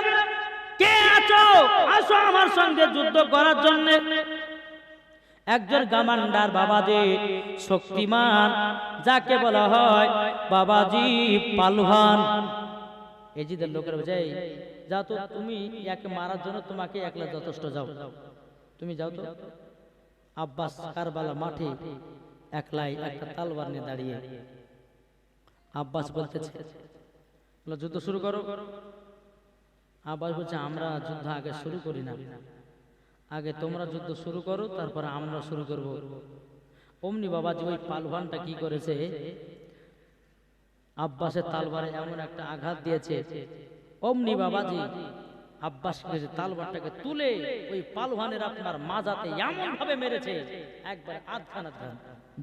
কে আছো, আসো আমার সঙ্গে যুদ্ধ করার জন্য। একজন কমান্ডার বাবাজি, শক্তিমান, যাকে বলা হয় বাবাজি পালওয়ান। এই জিদের লোকেরা বুঝাই, যাও তো তুমি, একে মারার জন্য তোমাকে একলা যথেষ্ট, যাও তুমি যাও তো। আব্বাস কারবালা মাঠে একলাই একটা তলোয়ার নিয়ে দাঁড়িয়ে। আব্বাস বলতেছে যুদ্ধ শুরু করো। আব্বাস বলছে আমরা যুদ্ধ আগে শুরু করি না, আগে তোমরা যুদ্ধ শুরু করো তারপর আমরা শুরু করব। অমনি বাবাজি ওই পালওয়ানটা কি করেছে, আব্বাসের তলোয়ারে এমন একটা আঘাত দিয়েছে, অমনি বাবাজি আব্বাস তলোয়ারটাকে তুলে ওই পালওয়ানের আপনার মাজাতে এমন ভাবে মেরেছে, একবার আধখানা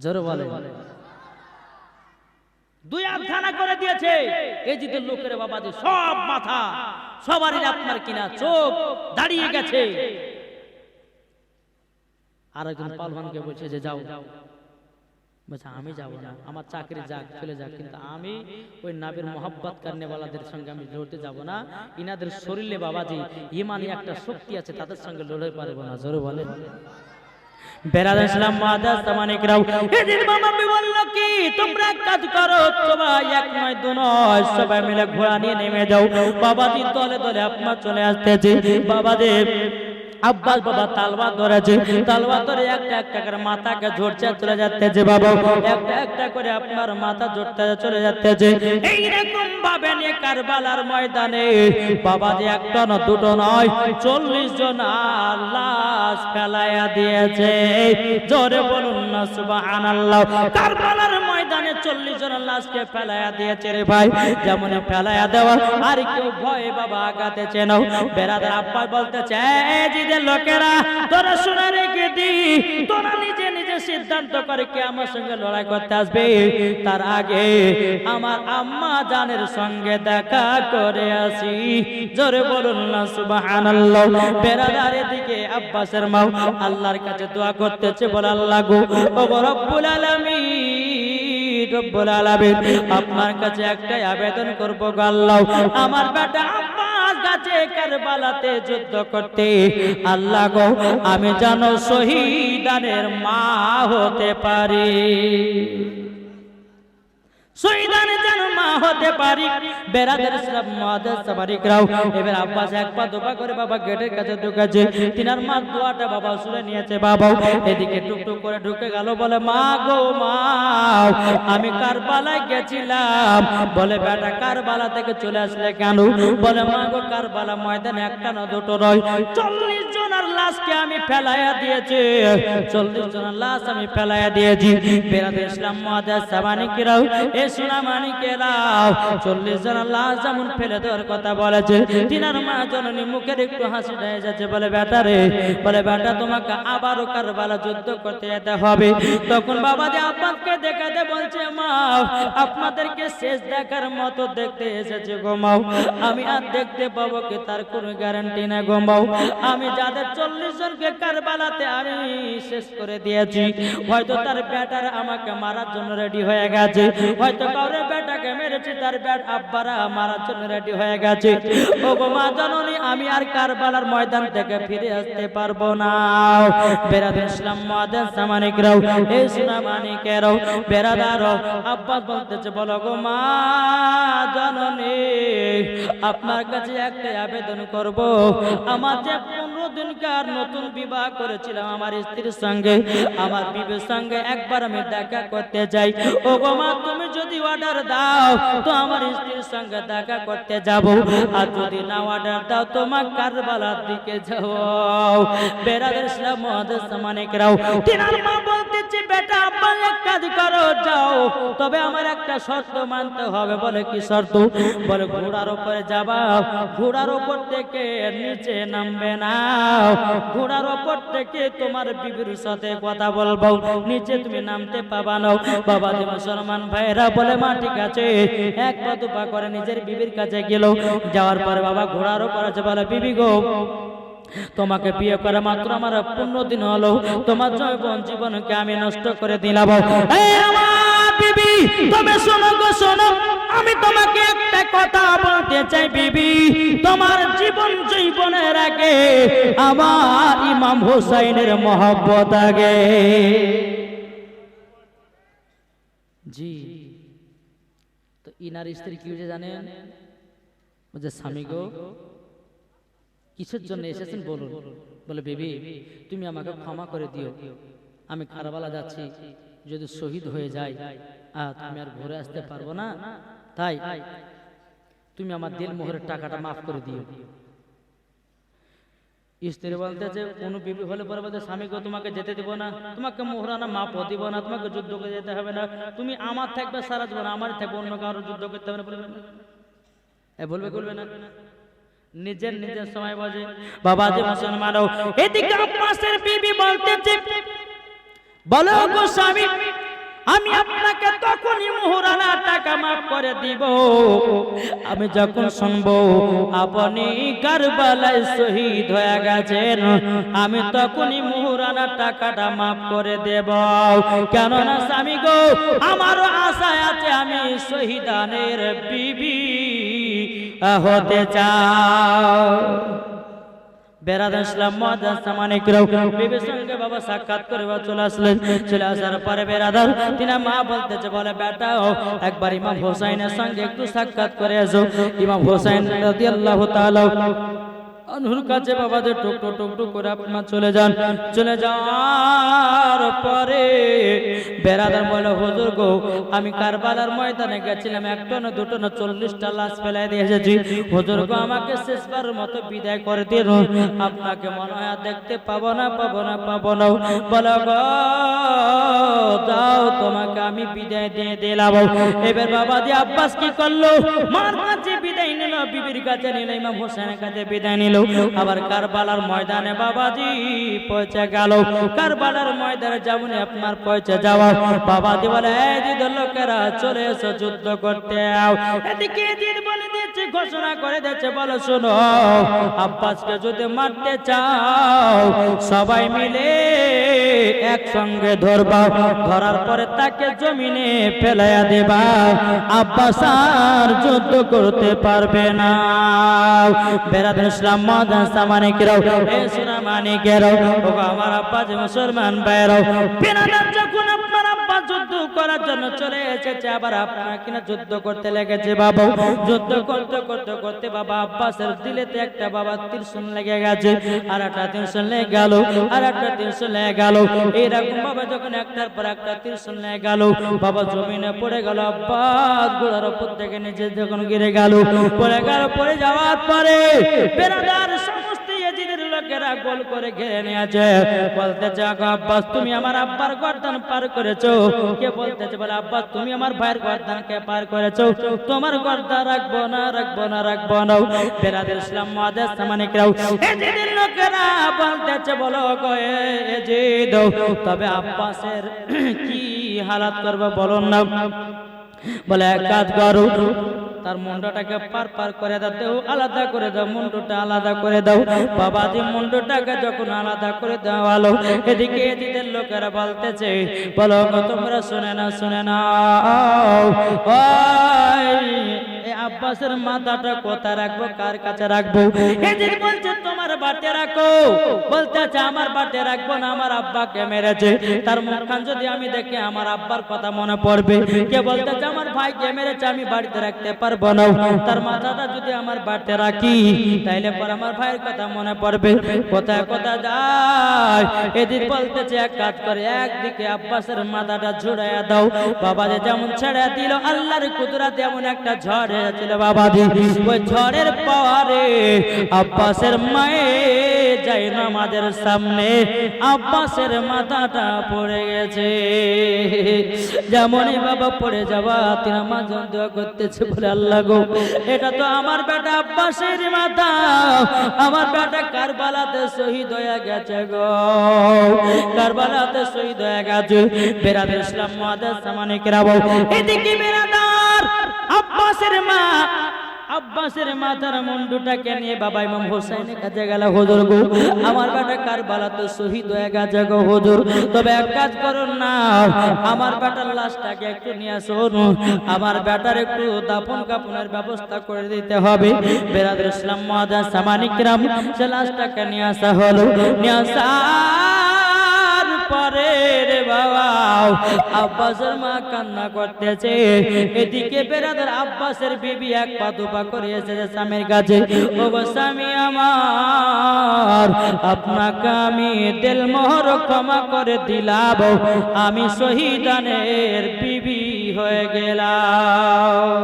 জোরে বলে দুই আধখানা করে দিয়েছে। এই যে লোকের বাবাজি সব মাথা সবারই আপনার কিনা চোখ দাঁড়িয়ে গেছে। আর একজন পালওয়ানকে বলছে যে যাও। বলছে আমি যাব না, আমার চাকরি যাক চলে যাক, কিন্তু আমি ওই নবীর মোহাব্বত করনেওয়ালাদের সঙ্গে আমি লড়তে যাব না। ইনাদের শরীরে বাবাজি ইমানি একটা শক্তি আছে, তাদের সঙ্গে লড়তে পারবো না। জোরে বলে বেরাদার ইসলাম মাদাস তামানিকরাও এদিন বাবা বলল কি, তোমরা এক কাজ করো, সবাই এক নয় দু নয় সবাই মিলে ঘোড়া নিয়ে নেমে যাও। বাবাজি দলে দলে আপনার চলে আসতেছে। বাবাদের আব্বাস বাবা তালওয়ার ধরেছে, তালওয়ার ধরে একটা একটা করে মাথাকে ঝরছে চলে যাচ্ছে বাবা, একটা একটা করে আপনার মাথা ঝরতে চলে যাচ্ছে। এইরকম ভাবে নিয়ে কারবালার ময়দানে বাবাজি একটা না দুটো নয় 40 জন লাশ ফেলাইয়া দিয়েছে। জোরে বলুন না সুবহানাল্লাহ। কারবালার ময়দানে 40 জন লাশকে ফেলাইয়া দিয়েছে রে ভাই। যেমন ফেলাইয়া দেওয়া আর কেউ ভয়ে বাবা আগাতেছে না। বেরাদার আব্বাস বলতেছে, লোকেরা তোরা শোনা রেখে দি, তোরা নিজে নিজে সিদ্ধান্ত করে কে আমার সঙ্গে লড়াই করতে আসবে, তার আগে আমার আম্মা জানের সঙ্গে দেখা করে আসি। জোরে বলুন না সুবহানাল্লাহ। বেরাদারের দিকে আব্বাসের মা আল্লাহর কাছে দোয়া করতেছে, বল আল্লাহ গো ও রব্বুল আলামিন, রব্বুল আলামিন আপনার কাছে একটাই আবেদন করব গো আল্লাহ, আমার বেটা কাছে কারবালাতে যুদ্ধ করতে আল্লাহ গো আমি যেন শহীদানের মা হতে পারি, শহীদানের যেন মা হতে পারি। বেরাদার ইসলাম মুআদ্দাস সাবারিকরাও এবার আব্বাস একবার দোয়া করে বাবা গেটের কাছে ঢুকেছে। তিনার মা দোয়াটা বাবা শুনে নিয়েছে। বাবা এদিকে টুকটুক করে ঢুকে গেল, বলে মা গো মা আমি কারবালায় গেছিলাম। বলে বেটা কারবালা থেকে চলে আসলে কেন? বলে মা গো কারবালা ময়দানে একটা না দুটো নয় 40 জনের লাশকে আমি ফেলাইয়া দিয়েছি, 40 জনের লাশ আমি ফেলাইয়া দিয়েছি। বেরাদার ইসলাম মুআদ্দাস সাবারিকরাও সোনা মানিকেরাও 40 জন লাশ যেমন ফেলে দেওয়ার কথা বলেছে, তিনার মা জননী মুখের একটু হাসি হয়ে যাচ্ছে। বলে বেটা রে, বলে বেটা তোমাকে আবারও কারবালা যুদ্ধ করতে যেতে হবে। তখন বাবা যে আব্বাসকে দেখাতে বলছে, মা আপনাদেরকে শেষ দেখার মতো দেখতে এসেছে গো মাও, আমি আর দেখতে পাবো কি তার কোনো গ্যারান্টি না গো মাও। আমি যাদের 40 জনকে কারবালাতে আমি শেষ করে দিয়েছি, হয়তো তার বেটার আমাকে মারার জন্য রেডি হয়ে গেছে, হয়তো কাউরে বেটাকে মেরেছি তার বেট আব্বারা মারার জন্য রেডি হয়ে গেছে। ও গো মা জননী আমি আর কারবালার ময়দান থেকে ফিরে আসতে পারবো না। বেরাদার ইসলাম মুআদ্দাস সাবারিকরাও এই সোনা মানিকেরাও বেরাদারও আব্বাস বলতেছে, বলো গো মা জননী আপনার কাছে একটা আবেদন করব, আমার যে 15 দিনকার নতুন বিবাহ করেছিলাম আমার স্ত্রীর সঙ্গে, আমার বিবির সঙ্গে একবার আমি দেখা করতে যাই। ও গো মা তুমি যদি অর্ডার দাও তো আমার স্ত্রীর সঙ্গে দেখা করতে যাব, আর যদি না অর্ডার দাও তোমার কারবালার দিকে যাও। বেরাদার ইসলাম মুআদ্দাস সাবারিকরাও তিনার মা বলতেছে, বেটা আব্বা এক কাজ করো যাও, তবে আমার একটা শর্ত মানতে হবে। বলে কি শর্ত? বলে ঘোড়ার উপরে যাবা, ঘোড়ার উপর থেকে নিচে নামবে না। ঘোড়ার উপর থেকে তোমার বিবির সাথে কথা বলবো, নিচে তুমি নামতে পাবা না। বাবা যে মুসলমান ভাইরা বলে মা ঠিক আছে, এক পা দুপা করে নিজের বিবির কাছে গেল। যাওয়ার পরে বাবা ঘোড়ার উপর আছে, বলে বিবি গো, তোমাকে বিয়ে করে মাত্র আমার 15 দিন হলো, তোমার যৌবন জীবনকে আমি নষ্ট করে দিলাম। বিবি তুমি শোনো গো শোনো, আমি তোমাকে একটা কথা বলতে চাই বিবি, তোমার জীবন জীবনের আগে আমার ইমাম হুসাইনের মহব্বত আগে। জি, তো ইনার স্ত্রী কি হয়েছে জানেন? বলছে স্বামী গো, কিসের জন্য এসেছেন বলুন। বলে বিবি তুমি আমাকে ক্ষমা করে দিও, আমি কারবালা যাচ্ছি, যদি শহীদ হয়ে যায় তুমি আর ঘুরে আসতে পারবো না, তাই তুমি আমার দিল মোহরের টাকাটা মাফ করে দিও। স্ত্রী বলতেছে কোন বিবি হলে পরে বলতে স্বামীকে তোমাকে যেতে দিব না, তোমাকে মোহরানা মাফ দিব না, তোমাকে যুদ্ধ করে যেতে হবে না, তুমি আমার থাকবে সারা জীবন, আমার থাকবে, অন্য কারো যুদ্ধ করতে হবে না, বলবে না? বলবে বলবে না? নিজের নিজের সময় বাজে বাবা যে মুসলমান। এদিকে আব্বাসের বিবি বলতেছে বলো গো স্বামী, আমি আপনাকে তখনই মোহরানা টাকা মাফ করে দিব আমি যখন শুনবো আপনি কারবালায় শহীদ হয়ে গেছেন, আমি তখনই মোহরানা টাকাটা মাফ করে দেব। কেননা স্বামী গো, আমারও আশা আছে আমি শহীদানের বিবি হতে চাও। বেরাদার ইসলাম মাদ্রাসা মানিকরাও বিবির সঙ্গে বাবা সাক্ষাৎ করে চলে আসলেন। চলে আসার পরে বেরাদার তিনি মা বলতেছে, বলে বেটা একবার ইমাম হোসাইনের সঙ্গে একটু সাক্ষাৎ করে এসো। ইমাম হোসাইন রাদিয়াল্লাহু তাআলা আনহুর কাছে বাবা যে টুকটু টুকটু করে আপনার চলে যান। চলে যাওয়ার পরে বেরাদার বলে হুজুর গো, আমি কারবালার ময়দানে গেছিলাম, একটা না দুটো না 40টা লাশ ফেলাই দিয়ে এসেছি। হুজুর গো আমাকে শেষবার মতো বিদায় করে দিন, আপনাকে মনে হয় দেখতে পাবো না পাবো না পাবো না। বলো গো যাও, তোমাকে আমি বিদায় দিয়ে দিলাম। এবার বাবা যে আব্বাস কি করলো, মার কাছে বিদায় নিল, বিবির কাছে নিল, ইমাম হোসেনের কাছে বিদায় নিল। আবার কারবালার ময়দানে বাবাজি পৌঁছে গেল। কারবালার ময়দানে যেমন আপনার পৌঁছে যাওয়া, বাবাজি বলে এই জিদের লোকেরা চলে এসো যুদ্ধ করতে। এদিকে জিদ বলে দিয়েছে, ঘোষণা করে দিয়েছে, বলো শোনো আব্বাসকে যদি মারতে চাও সবাই মিলে একসঙ্গে ধরবা, ধরার পরে তাকে জমিনে ফেলাইয়া দেবা, আব্বাস আর যুদ্ধ করতে পারবে না। বেরাদার ইসলাম মাদ্রাসা মানিকরাও এ সোনা মানিকেরাও ও আমার আব্বা যে মুসলমান ভাইরাও, বেরাদার যখন আপনার আব্বা যুদ্ধ করার জন্য চলে এসেছে, আবার আপনারা কিনা যুদ্ধ করতে লেগেছে। বাবা যুদ্ধ করতে করতে করতে বাবা আব্বাসের দিলেতে একটা বাবা ত্রিশূল লেগে গেছে, আর একটা ত্রিশূল লেগে গেল, আর একটা ত্রিশূল লেগে গেল। এইরকম বাবা যখন একটার পর একটা ত্রিশূল লেগে গেল, বাবা জমিনে পড়ে গেল। আব্বাস গোড়ার উপর থেকে নিচে যখন গিরে গেল, পড়ে গেল। পড়ে যাওয়ার পরে বেরাদার সমস্ত ইয়াজিদের লোকেরা গোল করে ঘিরে নিয়েছে। বলতেছে আব্বাস তুমি আমার আব্বার গর্দান পার করেছো। কে বলতেছে, বলে আব্বাস তুমি আমার ভাইয়ের গর্দানকে পার করেছো, তোমার গর্দান রাখবো না রাখবো না রাখবো না। বেরাদার ইসলাম মাদ্রাসা মানিকরাও ইয়াজিদের লোকেরা বলতেছে, বলো গো ইয়াজিদ তবে আব্বাসের কি হালাত করবে বলুন না। বলে এক কাজ করো, তার মুন্ডটাকে পার পার করে দাও, আলাদা করে দাও, মুন্ডটা আলাদা করে দাও। বাবাজি মুন্ডটাকে যখন আলাদা করে দেওয়া হলো, এদিকে এদিকের লোকেরা বলতেছে, বলো তোমরা শুনে না শুনে না আব্বাসের মাথাটা কোথায় রাখবো, কার কাছে রাখবো? এদিক বলছে তোমার বাটে রাখো। বলতেছে আমার বাটে রাখবো না, আমার আব্বাকে মেরেছে, তার মুখখান যদি আমি দেখি আমার আব্বার কথা মনে পড়বে। কে বলতেছে আমার ভাইকে মেরেছে, আমি বাড়িতে রাখতে পারবো না, তার মাথাটা যদি আমার বাটে রাখি তাইলে পর আমার ভাইয়ের কথা মনে পড়বে। কোথায় কোথায় যায়? এদিক বলতেছে এক কাজ করে, একদিকে আব্বাসের মাথাটা ঝুড়াইয়া দাও। বাবা যে যেমন ছেড়ে দিল, আল্লাহর কুদরতে এমন একটা ঝড় এসেছে, হয়েছিল বাবাজি, ওই ঝড়ের পাওয়ারে আব্বাসের মায়ে যাই নামাজের সামনে আব্বাসের মাথাটা পড়ে গেছে। যেমনই বাবা পড়ে যাওয়া তিনি নামাজ দোয়া করতেছে, বলে আল্লাহ গো, এটা তো আমার বেটা আব্বাসের মাথা, আমার বেটা কারবালাতে শহীদ হয়ে গেছে গো, কারবালাতে শহীদ হয়ে গেছে। বেরাদের ইসলাম মুআদ্দাস সামানে কেরাম, এদিকে বেরাদার আব্বাসের মাথার মুন্ডুটাকে নিয়ে বাবা ইমাম হোসেনের কাছে গেল, হুজুর গো, আমার বেটা কারবালাতে শহীদ হয়ে গেছে গো হুজুর, তবে এক কাজ করুন না, আমার বেটার লাশটাকে একটু নিয়ে আসুন, আমার বেটার একটু দাফন কাফনের ব্যবস্থা করে দিতে হবে। বেরাদের ইসলাম মুআদ্দাস সামানে কেরাম, সে লাশটাকে নিয়ে আসা হলো। নিয়ে আসার পরে রে বাবা আব্বাসের মা কান্না করতেছে, এদিকে বেরাদার আব্বাসের বিবি এক পা দুপা করে এসেছে স্বামীর কাছে, ও গো স্বামী আমার, আপনাকে আমি দিলমোহর ক্ষমা করে দিলাম, আমি শহীদানের বিবি হয়ে গেলাম।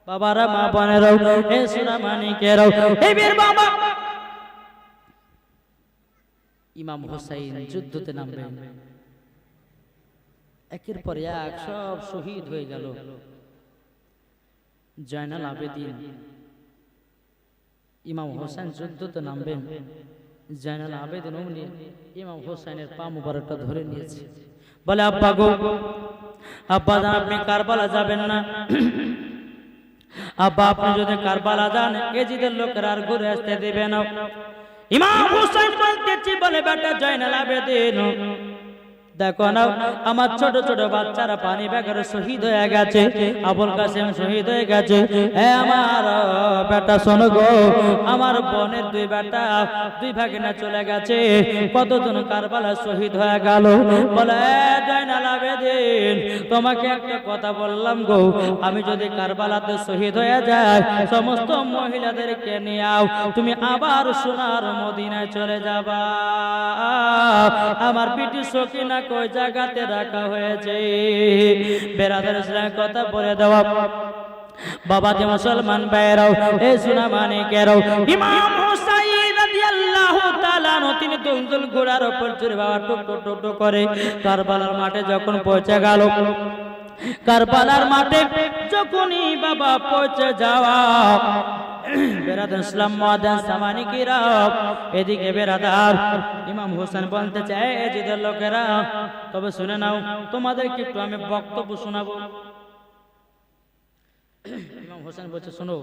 বাবারা, মা বোনেরাও, এ সোনা মানিকেরাও, এই বীর বাবা ইমাম হোসেন যুদ্ধতে নামবেন, একের পর এক সব শহীদ হয়ে গেল। জয়নাল আবেদিন ইমাম হোসেন যুদ্ধতে নামবেন, জয়নাল আবেদিন অমনি ইমাম হোসেনের পা মুবারকটা ধরে নিয়েছে, বলে আব্বা গো, আব্বা আপনি কারবালা যাবেন না, আব্বা আপনি যদি কারবালা যান এজিদের লোকেরা আর ঘুরে আসতে দেবে না। ইমাম হোসেন বলতেছি, বলে বেটা জয়নাল আবেদিন, দেখো না আমার ছোট ছোট বাচ্চারা পানি বেকার শহীদ হয়ে গেছে, আবুল কাসেম শহীদ হয়ে গেছে, আমার বেটা শোনো গো, আমার বোনের দুই বেটা দুই ভাগিনা চলে গেছে, কতজন কারবালা শহীদ হয়ে গেল। বলে জয়নাল আবেদিন, তোমাকে একটা কথা বললাম গো, আমি যদি কারবালাতে শহীদ হয়ে যাই সমস্ত মহিলাদেরকে নিয়ে তুমি আবার সোনার মদিনায় চলে যাবা, আমার পিটি সকিনা কই জায়গাতে রাখা হয়েছে। বেরাদার ইসলামের কথা বলে দেওয়া বাবা যে মুসলমান ভাইরাও, এ সোনা মানিকেরাও, ইমাম হুসাইন রাদিয়াল্লাহু তাআলা তিনি দুলদুল ঘোড়ার উপর চড়ে বাবা টুক টুক টুক টুক করে কারবালার মাঠে যখন পৌঁছে গেল, কারবালার মাঠে যখনই বাবা পৌঁছে যাওয়া, বেরাদার ইসলাম মুআদ্দাস সামানি কিরাম, এদিকে বেরাদার ইমাম হোসেন বলতে চায়, এজিদের লোকেরা তবে শুনে নাও, তোমাদেরকে একটু আমি বক্তব্য শোনাবো। ইমাম হোসেন বলছে, শোনো,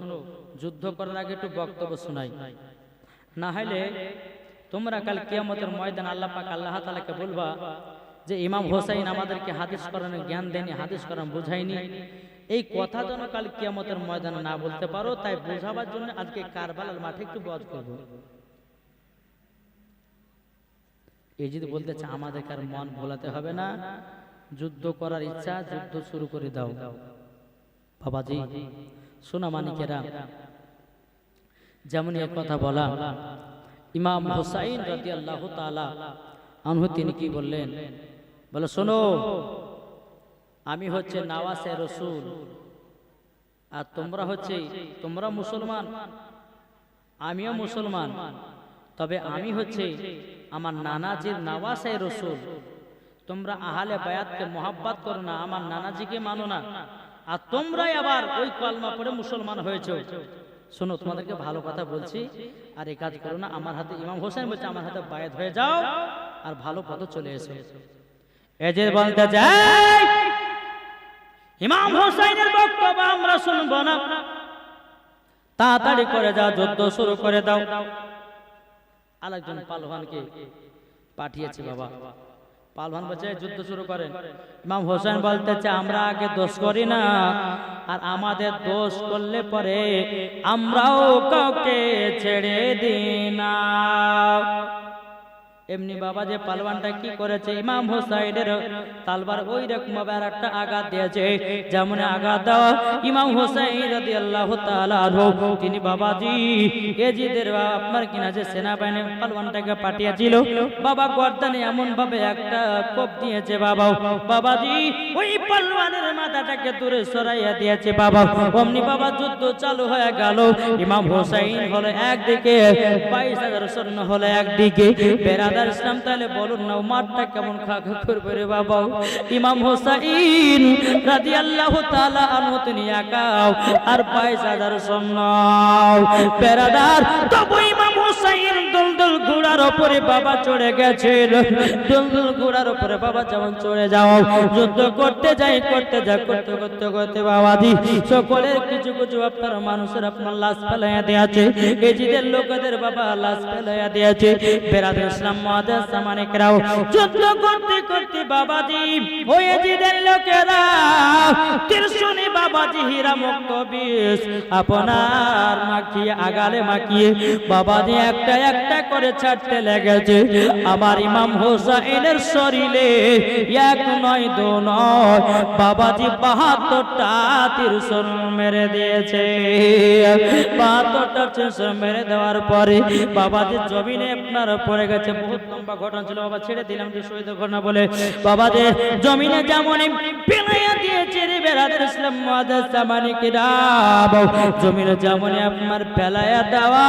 যুদ্ধ করার আগে একটু বক্তব্য শোনাই, না হলে তোমরা কাল কিয়ামতের ময়দান আল্লাহ পাক আল্লাহ তাআলাকে বলবা যে ইমাম হোসেন আমাদেরকে হাদিস কোরআনের জ্ঞান দেয়নি, হাদিস কোরআন বুঝায়নি। এই কথা যেন কাল কিয়ামতের ময়দানে না বলতে পারো, তাই বোঝাবার জন্য আজকে কারবালার মাঠে একটু ওয়াজ করব। এই যদি বলতে চায় আমাদেরকে আর মন ভোলাতে হবে না, যুদ্ধ করার ইচ্ছা যুদ্ধ শুরু করে দাও। বাবাজি সোনা মানিকেরা, যেমন এই কথা বলা ইমাম হুসাইন রাদিয়াল্লাহু তাআলা আনহু তিনি কি বললেন, বলে শোনো, আমি হচ্ছে নওয়াসে রসুল, আর তোমরা মুসলমান, আমিও মুসলমান, তবে আমি হচ্ছে আমার নানাজির নওয়াসে রসুল। তোমরা আহলে বায়াতকে মোহাব্বত করো না, আমার নানাজিকে মানো না, আর তোমরাই আবার ওই কলমা পড়ে মুসলমান হয়েছে। শোনো, তোমাদেরকে ভালো কথা বলছি, আর এই কাজ করো না। আমার হাতে ইমাম হোসেন বলছে, আমার হাতে বায়াত হয়ে যাও আর ভালো পথে চলে এসো। এই যে বলতে যাই ইমাম হোসেনের বক্তব্য আমরা শুনবো না, তাড়াতাড়ি করে যাও, যুদ্ধ শুরু করে দাও। আরেকজন পালওয়ানকে পাঠিয়েছে বাবা, পালওয়ান বলছে যুদ্ধ শুরু করেন। ইমাম হোসেন বলতেছে, আমরা আগে দোষ করি না, আর আমাদের দোষ করলে পরে আমরাও কাউকে ছেড়ে দিই না। এমনি বাবা যে পালওয়ানটা কি করেছে, ইমাম হোসাইনের তালবার ওই রকম ভাবে আর একটা আঘাত দিয়েছে, যেমন আঘাত দেওয়া ইমাম হোসাইন রাদিয়াল্লাহু তাআলা আনহু তিনি বাবাজি এজিদের আপনার কিনা যে সেনাবাহিনী পালওয়ানটাকে পাঠিয়েছিল, বাবা গর্দানে এমন ভাবে একটা কোপ দিয়েছে বাবা, বাবাজি ওই পালওয়ানের মাথাটাকে দূরে সরাইয়া দিয়েছে বাবা। অমনি বাবা যুদ্ধ চালু হয়ে গেল। ইমাম হোসাইন হলো একদিকে, 22,000 সৈন্য হলো একদিকে। বেরাদার ইসলাম তাহলে বলুন না মারটা কেমন খা খা করবে রে বাবা। ইমাম হোসাইন রাদিয়াল্লাহু তাআলা আনহু তিনি একা আর 22,000 সৈন্য। বেরাদার তবু ইমাম হোসাইন দুলদুল ঘোড়ার উপরে বাবা চড়ে গেছিল। দুলদুল ঘোড়ার উপরে বাবা যেমন চড়ে যাও, যুদ্ধ করতে যাই করতে করতে বাবাজি সকলের কিছু কিছু আপনার মানুষের আপনার লাশ ফেলাইয়া দিয়েছে, এজিদের লোকেদের বাবা লাশ ফেলাইয়া দিয়েছে। বেরাদার ইসলাম মুআজ্জাজ সামানিকরাও যুদ্ধ করতে করতে বাবাজি ওই এজিদের লোকেরা ত্রিশূলে বাবাজি হীরা মুক্ত বিষ আপনার মাখিয়ে আগালে মাখিয়ে বাবাজি একটা একটা করে ছাড়তে লেগেছে। আমার ইমাম হোসাইনের শরীরে এক নয় দু নয় বাবাজি 72টা ত্রিশূল মেরে দিয়েছে। 72টা ত্রিশূল মেরে দেওয়ার পরে বাবাজি জমিনে আপনার পড়ে গেছে। বহুত লম্বা ঘটনা ছিল বাবা, ছেড়ে দিলাম যে শহীদ ঘটনা বলে। বাবাজি জমিনে যেমন পেলাইয়া দিয়েছে রে বেরাদার ইসলাম মুআজ্জাজ সামানিকরাও, জমিনে যেমন আপনার পেলাইয়া দেওয়া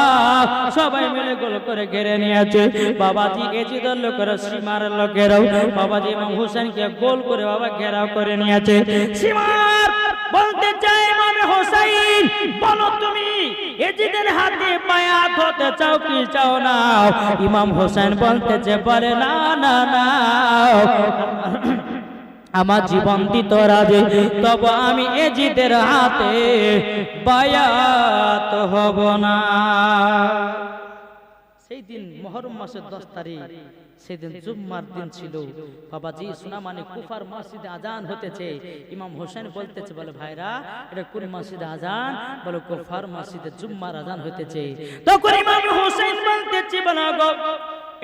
সবাই মিলে গোল করে ঘিরে নিয়েছে। বাবাজি এজিদের লোকেরা সীমার লোকেরাও বাবাজি ইমাম হোসেনকে গোল করে বাবা ঘেরাও করে নিয়েছে। সীমার বলতে চাই ইমাম হোসেন বলো তুমি এজিদের হাতে বায়াত হতে চাও কি চাও না? ইমাম হোসেন বলতেছে বলে না না না, আমার জীবন দিতে রাজি, তবে আমি এজিদের হাতে বায়াত হব না। সেই দিন মুহররম মাসের 10 তারিখ, সেদিন জুম্মার দিন ছিল বাবাজি। সুনামানি কুফার মসজিদে আজান হতেছে। ইমাম হোসেন বলতেছে বলে ভাইরা এটা কোন মসজিদে আজান? বলে কুফার মসজিদে জুম্মার আজান হতেছে। তখন ইমাম হোসেন বলতেছে বলে গো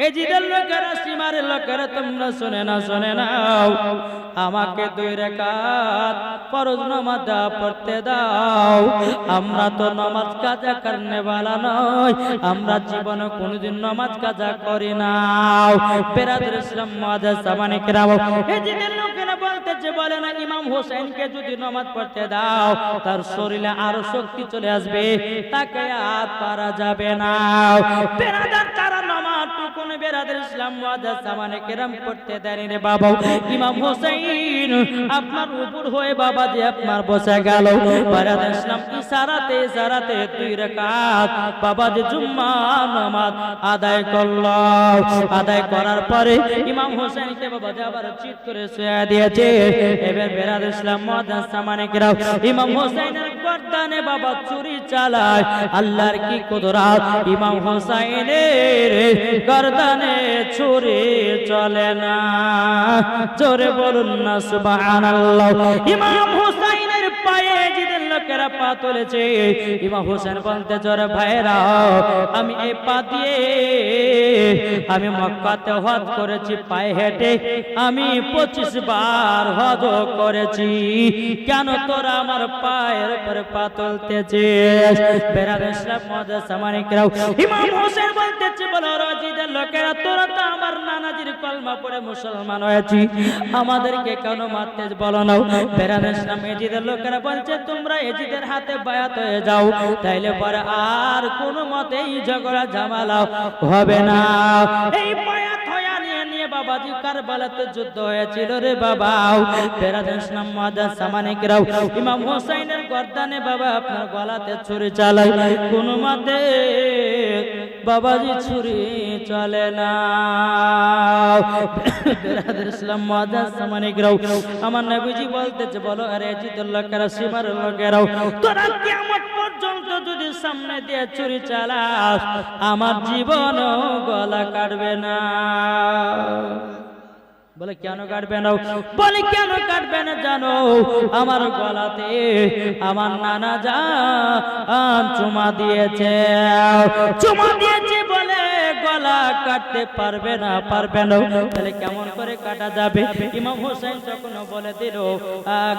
এজিদের লোকেরা সীমারের লোকেরা তোমরা শুনে নাও, আমাকে 2 রাকাত ফরজ নামাজ পড়তে দাও। আমরা তো নামাজ কাজা করনে वाला নয়, আমরা জীবনে কোনোদিন নামাজ কাজা করি না। বেরাদার ইসলাম মুআজ্জাজ সামানিকরাও এজিদের লোকেরা বলতেছে বলে না ইমাম হোসেনকে যদি নামাজ পড়তে দাও তার শরীরে আরো শক্তি চলে আসবে, তাকে আর পারা যাবে না। বেরাদার তারা নামাজ টুকুন বেরাদার ইসলাম মুআজ্জাজ সামানিকরাম পড়তে দেন রে বাবা। ইমাম হোসেন আপনার উপর হয়ে বাবা যে আপনার বসে গেল। বেরাদার ইসলাম ইশারাতে 2 রাকাত বাবা যে জুম্মা নামাজ আদায় করলো। আদায় করার পরে ইমাম হোসেনকে বাবা যে আবার চিৎ করে শুয়ে দিয়েছে। এবার বেরাদার ইসলাম মুআজ্জাজ সামানিকরাম ইমাম হোসেনের গর্দানে বাবা ছুরি চালায়। আল্লাহর কি কুদরত, ইমাম হোসেনের গর্দানে ছুরি চলে না। জোরে বলুন না সুবহানাল্লাহ। ইমাম হোসেনের পায়ে এজিদের লোকেরা পা তুলেছে। ইমাম হোসেন বলতে জোরে ভাইরা আমি এই পা দিয়ে আমি মক্কাতে হজ করেছি পায়ে হেঁটে, আমি 25 বার হজ করেছি, কেন তোরা আমার পায়ের উপরে পা তুলতেছিস? বেরাদার ইসলাম মুআজ্জাজ সামানিকরাও ইমাম হোসেন বলতেছে বলো রাজিদের লোকেরা তোরা তো আমার নানাজির কলমা পড়ে মুসলমান হয়েছি, আমাদেরকে কেন মারতে বলো না? বেরাদার ইসলাম এজিদের লোকেরা বলছে তোমরা এজিদের হাতে বায়াত হয়ে যাও, তাইলে পরে আর কোনো মতেই ঝগড়া ঝামেলা হবে না। এই বায়াত হয়ে নিয়ে বাবাজি কারবালাতে যুদ্ধ হয়েছিল রে বাবা। বেরাদার ইসলাম মুআজ্জাজ সামানিকরাও ইমাম হোসেনের গর্দানে বাবা আপনার গলাতে ছুরি চালায়, কোনো মতে বাবাজি ছুরি চলে না। বেরাদার ইসলাম মুআজ্জাজ সামানিকরাও আমার নবীজি বলতেছে বলো আরে এজিদের লোকেরা সীমার লোকেরাও তোরা কিয়ামত পর্যন্ত যদি সামনে দিয়ে ছুরি চালাস আমার জীবন গলা কাটবে না। বলে কেন কাটবে না? বলে কেন কাটবে না জানো? আমার গলাতে আমার নানা জান চুমা দিয়েছে বলে গলা কাটতে পারবে না তাহলে কেমন করে কাটা যাবে? ইমাম হোসেন যখন বলে দিল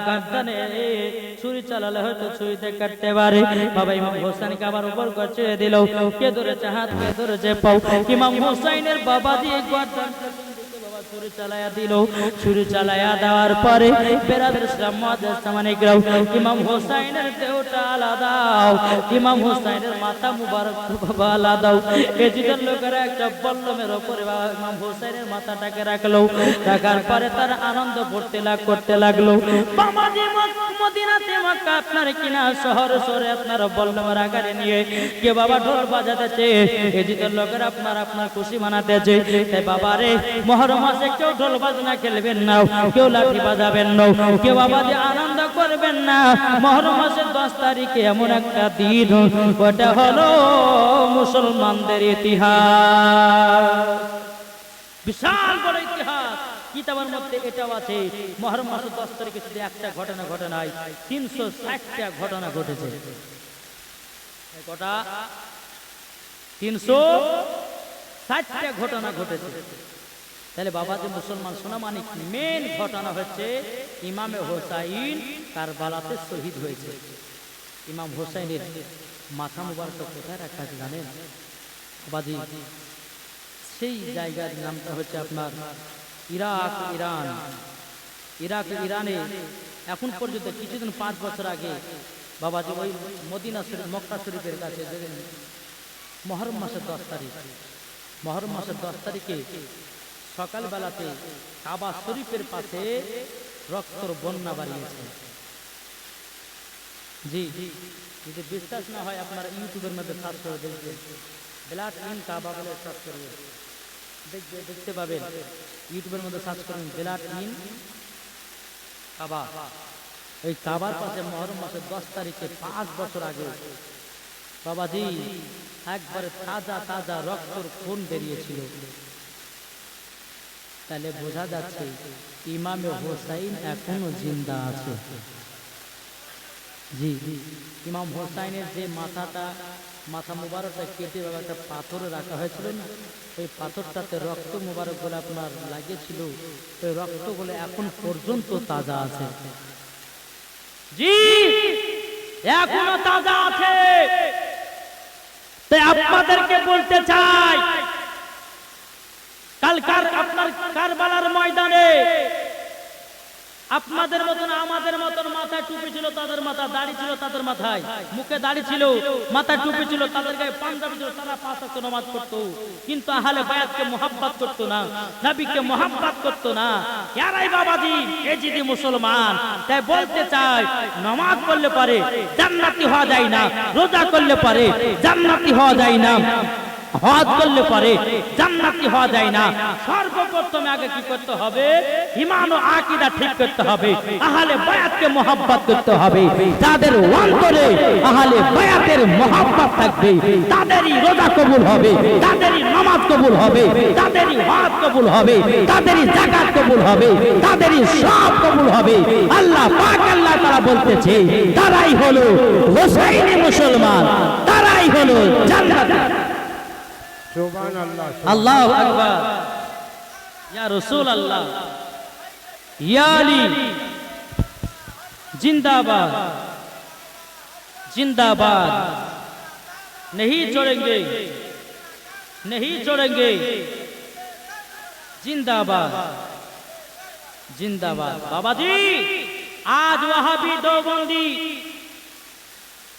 গার্দানে ছুরি চালালে হয়তো ছুরিতে কাটতে পারে, বাবা ইমাম হোসেনকে আবার উপর করছে দিল, কে ধরেছে হাত, কে ধরেছে পাও। ইমাম হোসেনের বাবা দিয়ে গার্দান ছুরি চালায়া দিল। ছুরি চালায়া দেওয়ার পরে বেরাদের ইসলাম মুআজ্জাজ সামানিকরাও, ইমাম হোসেনের দেহটা আলাদা, ইমাম হোসেনের মাথা মুবারক বাবা আলাদা। এজিদের লোকেরা একটা বল্লমের উপরে বাবা ইমাম হোসেনের মাথাটাকে রাখলো, রাখার পরে তার আনন্দ করতে লাগলো। বাবাজি মদিনাতে মক্কা আপনার কিনা শহর সরে আপনার বল্লমের আকারে নিয়ে কে বাবা ঢোল বাজাতেছে, এজিদের লোকেরা আপনার খুশি মানাতেছে। তাই বাবা রে মুহররম মাসে কেউ ঢোল বাজনা খেলবেন না, কেউ লাঠি বাজাবেন না, কেউ বাবা যে আনন্দ করবেন না। মুহররম মাসের 10 তারিখে এমন একটা দিন, ওটা হলো মুসলমানদের ইতিহাস, বিশাল বড় ইতিহাস। কিতাবের মধ্যে এটাও আছে মুহররম মাসের 10 তারিখে শুধু একটা ঘটনা ঘটে নাই, 360টা ঘটনা ঘটেছে। কটা? 360টা ঘটনা ঘটেছে। তাহলে বাবা যে মুসলমান সোনামানিক মেন ঘটনা হচ্ছে ইমামে হোসাইন কারবালাতে শহীদ হয়েছে। ইমাম হোসাইনের মাথা মুবারক কোথায় রাখা আছে জানেন বাবাজি? সেই জায়গার নামটা হচ্ছে আপনার ইরানে এখন পর্যন্ত কিছুদিন 5 বছর আগে বাবাজি ওই মদিনা শরীফ মক্কা শরীফের কাছে মুহররম মাসের 10 তারিখ, মুহররম মাসের 10 তারিখে সকালবেলাতে কাবা শরীফের পাশে রক্তর বন্যা বাড়িয়েছে। জি, যদি বিশ্বাস না হয় আপনারা ইউটিউবের মধ্যে সার্চ করে দেখবেন, ব্লাড ইন কাবা বলে সার্চ করবে, দেখতে পাবেন। ইউটিউবের মধ্যে সার্চ করুন ব্লাড ইন কাবা। এই কাবার পাশে মুহররম মাসের 10 তারিখে 5 বছর আগে বাবাজি একবারে তাজা রক্তর খুন বেরিয়েছিল। তাহলে বোঝা যাচ্ছে ইমামে হোসাইন এখনো জিন্দা আছে। জি, ইমাম হোসাইনের যে মাথা মুবারকটা কেটে বাবা একটা পাথরে রাখা হয়েছিল না, ওই পাথরটাতে রক্ত মুবারক গুলো আপনার লাগিয়েছিল, ওই রক্তগুলো এখন পর্যন্ত তাজা আছে। জি, এখনো তাজা আছে। তাই আপনাদেরকে বলতে চাই, কালকার আপনার কারবালার ময়দানে আপনাদের মতন আমাদের মতন মাথায় টুপি ছিল, তাদের মাথা দাড়ি ছিল, তাদের মাথায় মুখে দাড়ি ছিল, মাথায় টুপি ছিল, তাদের গায়ে পাঞ্জাবি ছিল, তারা 5 ওয়াক্ত নামাজ পড়তো, কিন্তু আহলে বায়াতকে মুহাব্বত করতো না, নবীকে মুহাব্বত করতো না। ইয়ারাই বাবাজি এজিদি মুসলমান। তাই বলতে চাই, নামাজ পড়লে পারে জান্নাতি হওয়া যায় না, রোজা করলে পারে জান্নাতি হওয়া যায় না, হজ করলে পারে জান্নাতি হওয়া যায় না। সর্বপ্রথমে আগে কি করতে হবে? ঈমান ও আকীদা ঠিক করতে হবে, আহলে বায়াতকে মুহাব্বত করতে হবে। যাদের অন্তরে আহলে বায়াতের মুহাব্বত থাকবে তাদেরই রোজা কবুল হবে, তাদেরই নামাজ কবুল হবে, তাদেরই হজ কবুল হবে, তাদেরই যাকাত কবুল হবে, তাদেরই সব কবুল হবে। আল্লাহ পাক আল্লাহ তাআলা বলতেছে তারাই হলো হোসাইনি মুসলমান, তারাই হলো জান্নাতি। আল্লাহু আকবার, ইয়া রাসূল আল্লাহ, ইয়া আলী जिंदाबाद जिंदाबाद, नहीं छोड़ेंगे नहीं छोड़ेंगे, जिंदाबाद जिंदाबाद। बाबा जी आज वहाबी देवबंदी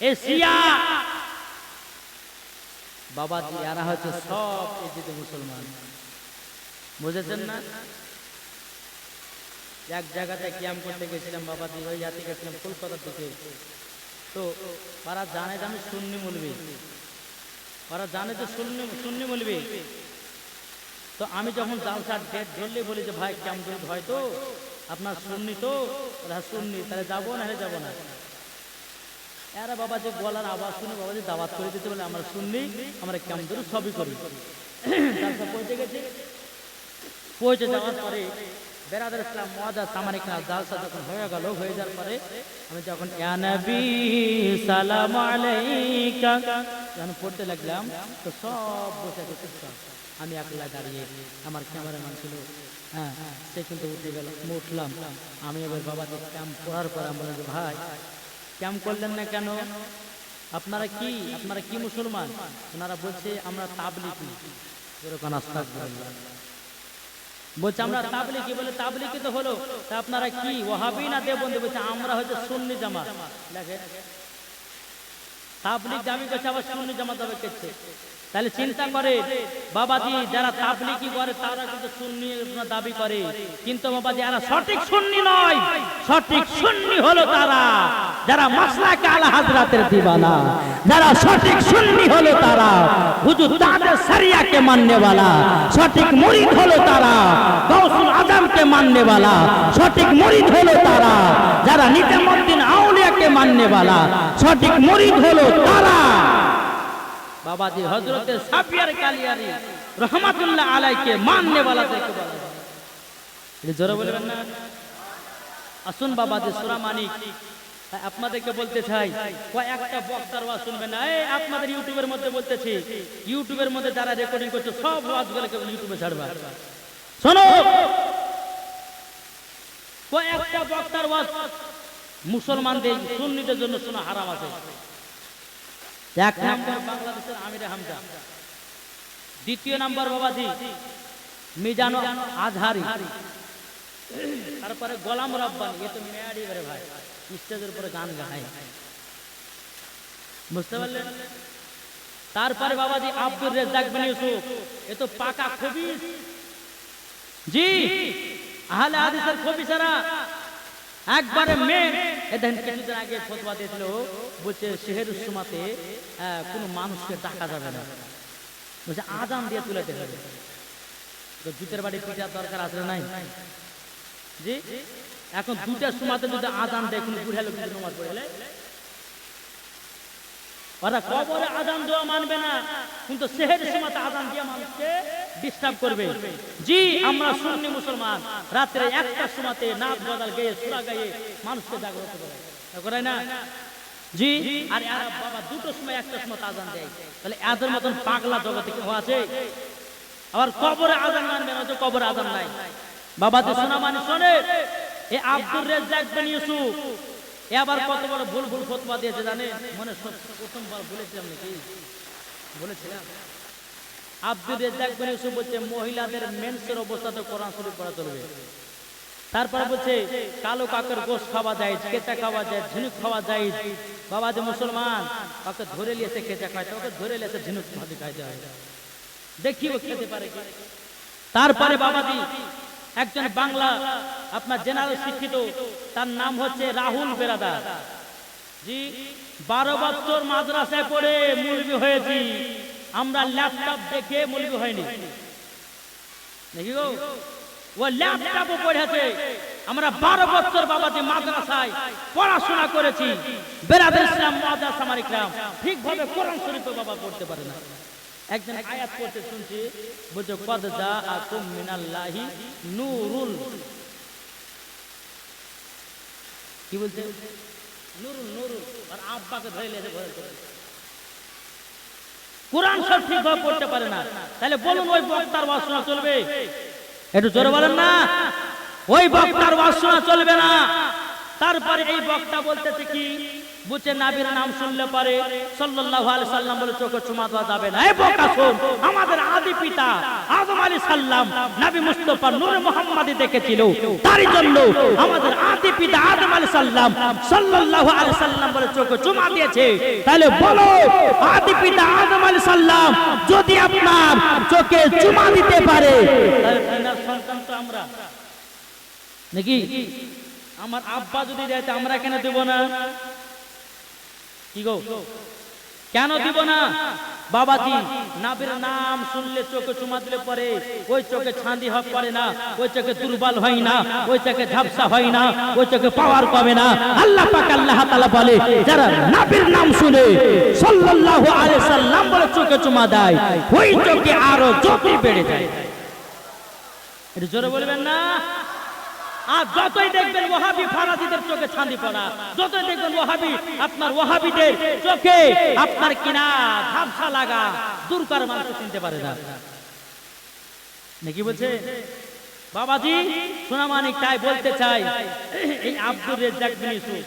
एशिया बाबा जी यारा হচ্ছে সব এজিদে মুসলমান, বুঝেছেন না? এক জায়গাতে কিয়াম করতে গেছিলাম বাবাজি, ওই জাতি গেছিলাম কলকাতার দিকে। তো ওরা জানে যে আমি সুন্নি মৌলবি, ওরা জানে যে সুন্নি মৌলবি। তো আমি যখন জালসার ডেট ধরলে বলি যে ভাই কিয়াম দরুদ হয় তো আপনার সুন্নি, তো ওরা সুন্নি, তাহলে যাবো না হলে যাবো না। এরা বাবাজি গলার আওয়াজ শুনে বাবাজি দাওয়াত করে দিতে বলে আমরা সুন্নি, আমরা কিয়াম দরুদ সবই করি। জালসা পৌঁছে গেছি, পৌঁছে যাওয়ার পরে বেরাদার ইসলাম মুআজ্জাজ সামানিক জালসা যখন হয়ে গেল, হয়ে যাওয়ার পরে আমি যখন ইয়া নবী সালাম আলাইকা যখন পড়তে লাগলাম, তো সব বসে গেছে। আমি একলা দাঁড়িয়ে, আমার ক্যামেরাম্যান ছিল, হ্যাঁ, সে কিন্তু উঠে গেল, আমি উঠলাম। আমি এবার বাবাকে ক্যাম্প করার পর আমি বললাম, ভাই ক্যাম্প করলেন না কেন? আপনারা কি মুসলমান? ওনারা বলছে আমরা তাবলিগি। এরকম আস্তাগফিরুল্লাহ বলছে আমরা তাবলিগি। বলে তাবলিগি তো হলো, তা আপনারা কি ওয়াহাবি না দেওবন্দি? বলছে আমরা হচ্ছে সুন্নি জামাত। দেখেন তাবলিগ দাবি করছে, আবার সুন্নি জামাত দাবি করছে। তাহলে চিন্তা করে বাবাজি, যারা তাবলিগি করে তারা কিন্তু সুন্নি দাবি করে, কিন্তু বাবাজি এরা সঠিক সুন্নি নয়। সঠিক সুন্নি হলো তারা যারা মাসলাকে আলা হযরতের দিওয়ানা, যারা সঠিক সুন্নি হলো তারা হুজুর তাদের শরিয়াকে মাননে वाला, সঠিক মুরিদ হলো তারা গাউসুল আজমকে মাননে वाला, সঠিক মুরিদ হলো তারা যারা নিজামউদ্দিন আউলিয়াকে মাননে वाला, সঠিক মুরিদ হলো তারা বাবাজি হযরতে সাফিয়ার কালিয়ারি রহমাতুল্লাহ আলাইকে মাননে वाला দেখতে বলা যায়। এটা জোরে বলবেন না? আসুন বাবাজি সূরা মানিক আপনাদেরকে বলতে চাই, কয়েকটা বক্তার ওয়াজ শুনবেন না। এই আপনাদের ইউটিউবের মধ্যে বলতেছি, ইউটিউবের মধ্যে যারা রেকর্ডিং করছে সব ওয়াজগুলোকে ইউটিউবে ছাড়বা। শোনো, কয়েকটা বক্তার ওয়াজ মুসলমানদের সুন্নিদের জন্য শোনা হারাম আছে। এক নাম্বার বাংলাদেশের আমির হামজা, দ্বিতীয় নাম্বার বাবাজি মিজান আজহারি, তারপরে গোলাম রব্বানি। এ তো মেয়ারি করে ভাই, স্টেজের উপরে গান গায়, বুঝতে পারলেন? তারপরে বাবাজি আব্দুর রেজ্জাক বিন ইউসুফ, এ তো পাকা খবিস। জি, আহলে হাদিসের খবিসরা একবারে মেন। এদিন কিছুদিন আগে ফতোয়া দিয়েছিল, বলছে শেহরুস সুমাতে কোনো মানুষকে ডাকা যাবে না, বলছে আজান দিয়ে তুলে দিতে হবে। তো জুতের বাড়ি পিটার দরকার আছে নাই? জি, এখন দুটার সময়তে যদি আজান দেয় কোনো বুড়া লোক নামাজ পড়লে, ওরা কবরে আজান দেওয়া মানবে না, কিন্তু সেহরের সময়তে আজান দিয়ে মানুষকে ডিস্টার্ব করবে। জি, আমরা সুন্নি মুসলমান রাত্রে একটার সময়তে নাচ বদল গেয়ে সূরা গায়ে মানুষকে জাগ্রত করে না? জি, আর এরা বাবা দুটোর সময় একটার সময় আজান দেয়। তাহলে এদের মতন পাগলা জগতে কেউ আছে? আবার কবরে আজান মানবে না, তো কবরে আজান নাই। বাবাজি শোনা মানে শোনে, এ আব্দুর রেজ্জাক বিন ইউসুফ এবার কত বড় ভুল ফতোয়া দিয়েছে জানেন? মনে প্রথমবার বলেছিলাম নাকি? বলেছিলাম। আব্দুর রেজ্জাক বিন ইউসুফ বলছে মহিলাদের মেন্সের অবস্থাতে কোরআন শরীফ পড়া চলবে। তারপর বলছে কালো কাকের গোশত খাওয়া যায়, কেঁচা খাওয়া যায়, ঝিনুক খাওয়া যায়। বাবাজি মুসলমান ওকে ধরে নিয়েছে কেঁচা খাইতে, ওকে ধরে নিয়েছে ঝিনুক ভাজি খাইতে হয়, দেখি ও খেতে পারে কি। তারপরে বাবাজি একজন বাংলা আপনার জেনারেল শিক্ষিত, তার নাম হচ্ছে রাহুল বেরাদার। জি, 12 বছর মাদ্রাসায় পড়ে মুলবি হয়েছি আমরা, ল্যাপটপ দেখে মুলবি হয়নি দেখি গো। ও ল্যাপটপও পড়েছে। আমরা 12 বছর বাবাজি মাদ্রাসায় পড়াশোনা করেছি। বেরাদার ইসলাম মুআজ্জাজ সামারিক রাম ঠিকভাবে কোরআন শরীফ বাবা পড়তে পারে না। একজন আয়াত পড়তে শুনছি, বলছে কদ জাআকুম মিনাল্লাহি নূরুল, কি বলছে? নূরুল। আর আব্বাকে ধরে নিয়ে ঘরে কোরআন সব ঠিকভাবে পড়তে পারে না। তাহলে বলুন ওই বক্তার ওয়াজ শোনা চলবে? একটু জোরে বলেন না, ওই বক্তার ওয়াজ শোনা চলবে না। তারপরে এই বক্তা বলতেছে কি, বুঝছে নবীর নাম শুনলে পরে সাল্লাল্লাহু আলাইহি সাল্লাম বলে চোখে চুমা দেওয়া যাবে না। এই বক্তা শোন, আমাদের আদি পিতা আদম আলাইহিস সালাম নবী মুস্তাফা নূরে মুহাম্মাদি দেখেছিল, তারই জন্য আমাদের আদি পিতা আদম আলাইহিস সালাম সাল্লাল্লাহু আলাইহি সাল্লাম বলে চোখে চুমা দিয়েছে। তাহলে বলো, আদি পিতা আদম আলাইহিস সালাম যদি আপনার চোখে চুমা দিতে পারে, তাহলে তিনার সন্তান তো আমরা নাকি? আমার আব্বা যদি দেয় আমরা কেন দেব না? কি গো, কেন দিব না? বাবাজি নবীর নাম শুনলে চোখে চুমা দিলে পরে ওই চোখে ছাঁদি হক করে না, ওই চোখে দুর্বল হয় না, ওই চোখে ঝাপসা হয় না, ওই চোখে পাওয়ার কমে না। আল্লাহ পাক আল্লাহ তাআলা বলে যারা নবীর নাম শুনে সাল্লাল্লাহু আলাইহি সাল্লাম বলে চোখে চুমা দেয়, ওই চোখে আরো জ্যোতি বেড়ে যায়। এটা জোরে বলবেন না? আর যতই দেখবেন ওয়াহাবি ফারাজিদের চোখে ছাঁদি পড়া, যতই দেখবেন ওয়াহাবি আপনার ওয়াহাবিদের চোখে আপনার কিনা ঝাপসা লাগা, দূর করে মানুষ চিনতে পারে না। নাকি বলছে বাবাজি সোনামানিক তাই বলতে চাই এই আব্দুর রেজ্জাক বিন ইউসুফ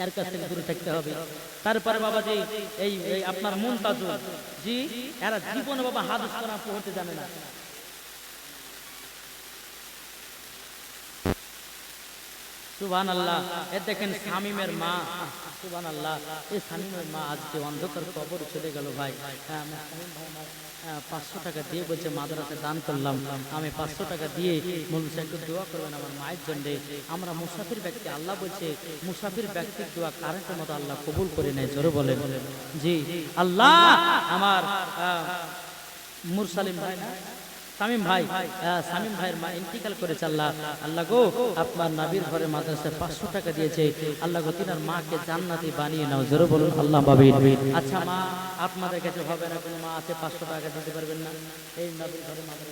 এর কাছ থেকে দূরে থাকতে হবে। তারপরে বাবাজি এই আপনার মুনতাজুল জি এরা জীবনে বাবা হাদিস কোরআন পড়তে জানে না। সুবহানাল্লাহ। এ দেখেন শামীমের মা, সুবহানাল্লাহ, এই শামীমের মা আজকে অন্ধকার কবরে চলে গেল ভাই। শামীম ভাই আমার 500 টাকা দিয়ে বলছে মাদ্রাসায় দান করলাম, আমি 500 টাকা দিয়ে মূল সাহেবকে দোয়া করবেন আমার মায়ের জন্য। আমরা মুসাফির ব্যক্তি, আল্লাহ বলছে মুসাফির ব্যক্তির দোয়া কারেন্টের মতো আল্লাহ কবুল করে নেয়। জোরে বলেন জি আল্লাহ। আমার মুরসালিম ভাই না শামীম ভাই, শামীম ভাইয়ের মা ইন্তিকাল করেছে। আল্লাহ আল্লাহ গো আপনার নবীর ঘরে মাদ্রাসায় 500 টাকা দিয়েছে, আল্লাহ গো তিনার মাকে জান্নাতি বানিয়ে নাও। জোরে বলুন আল্লাহ বাবির। আচ্ছা মা আপনাদের কাছে হবে না, কোনো মা আছে 500 টাকা দিতে পারবেন না? এই নবীর ঘরে মাদ্রাসা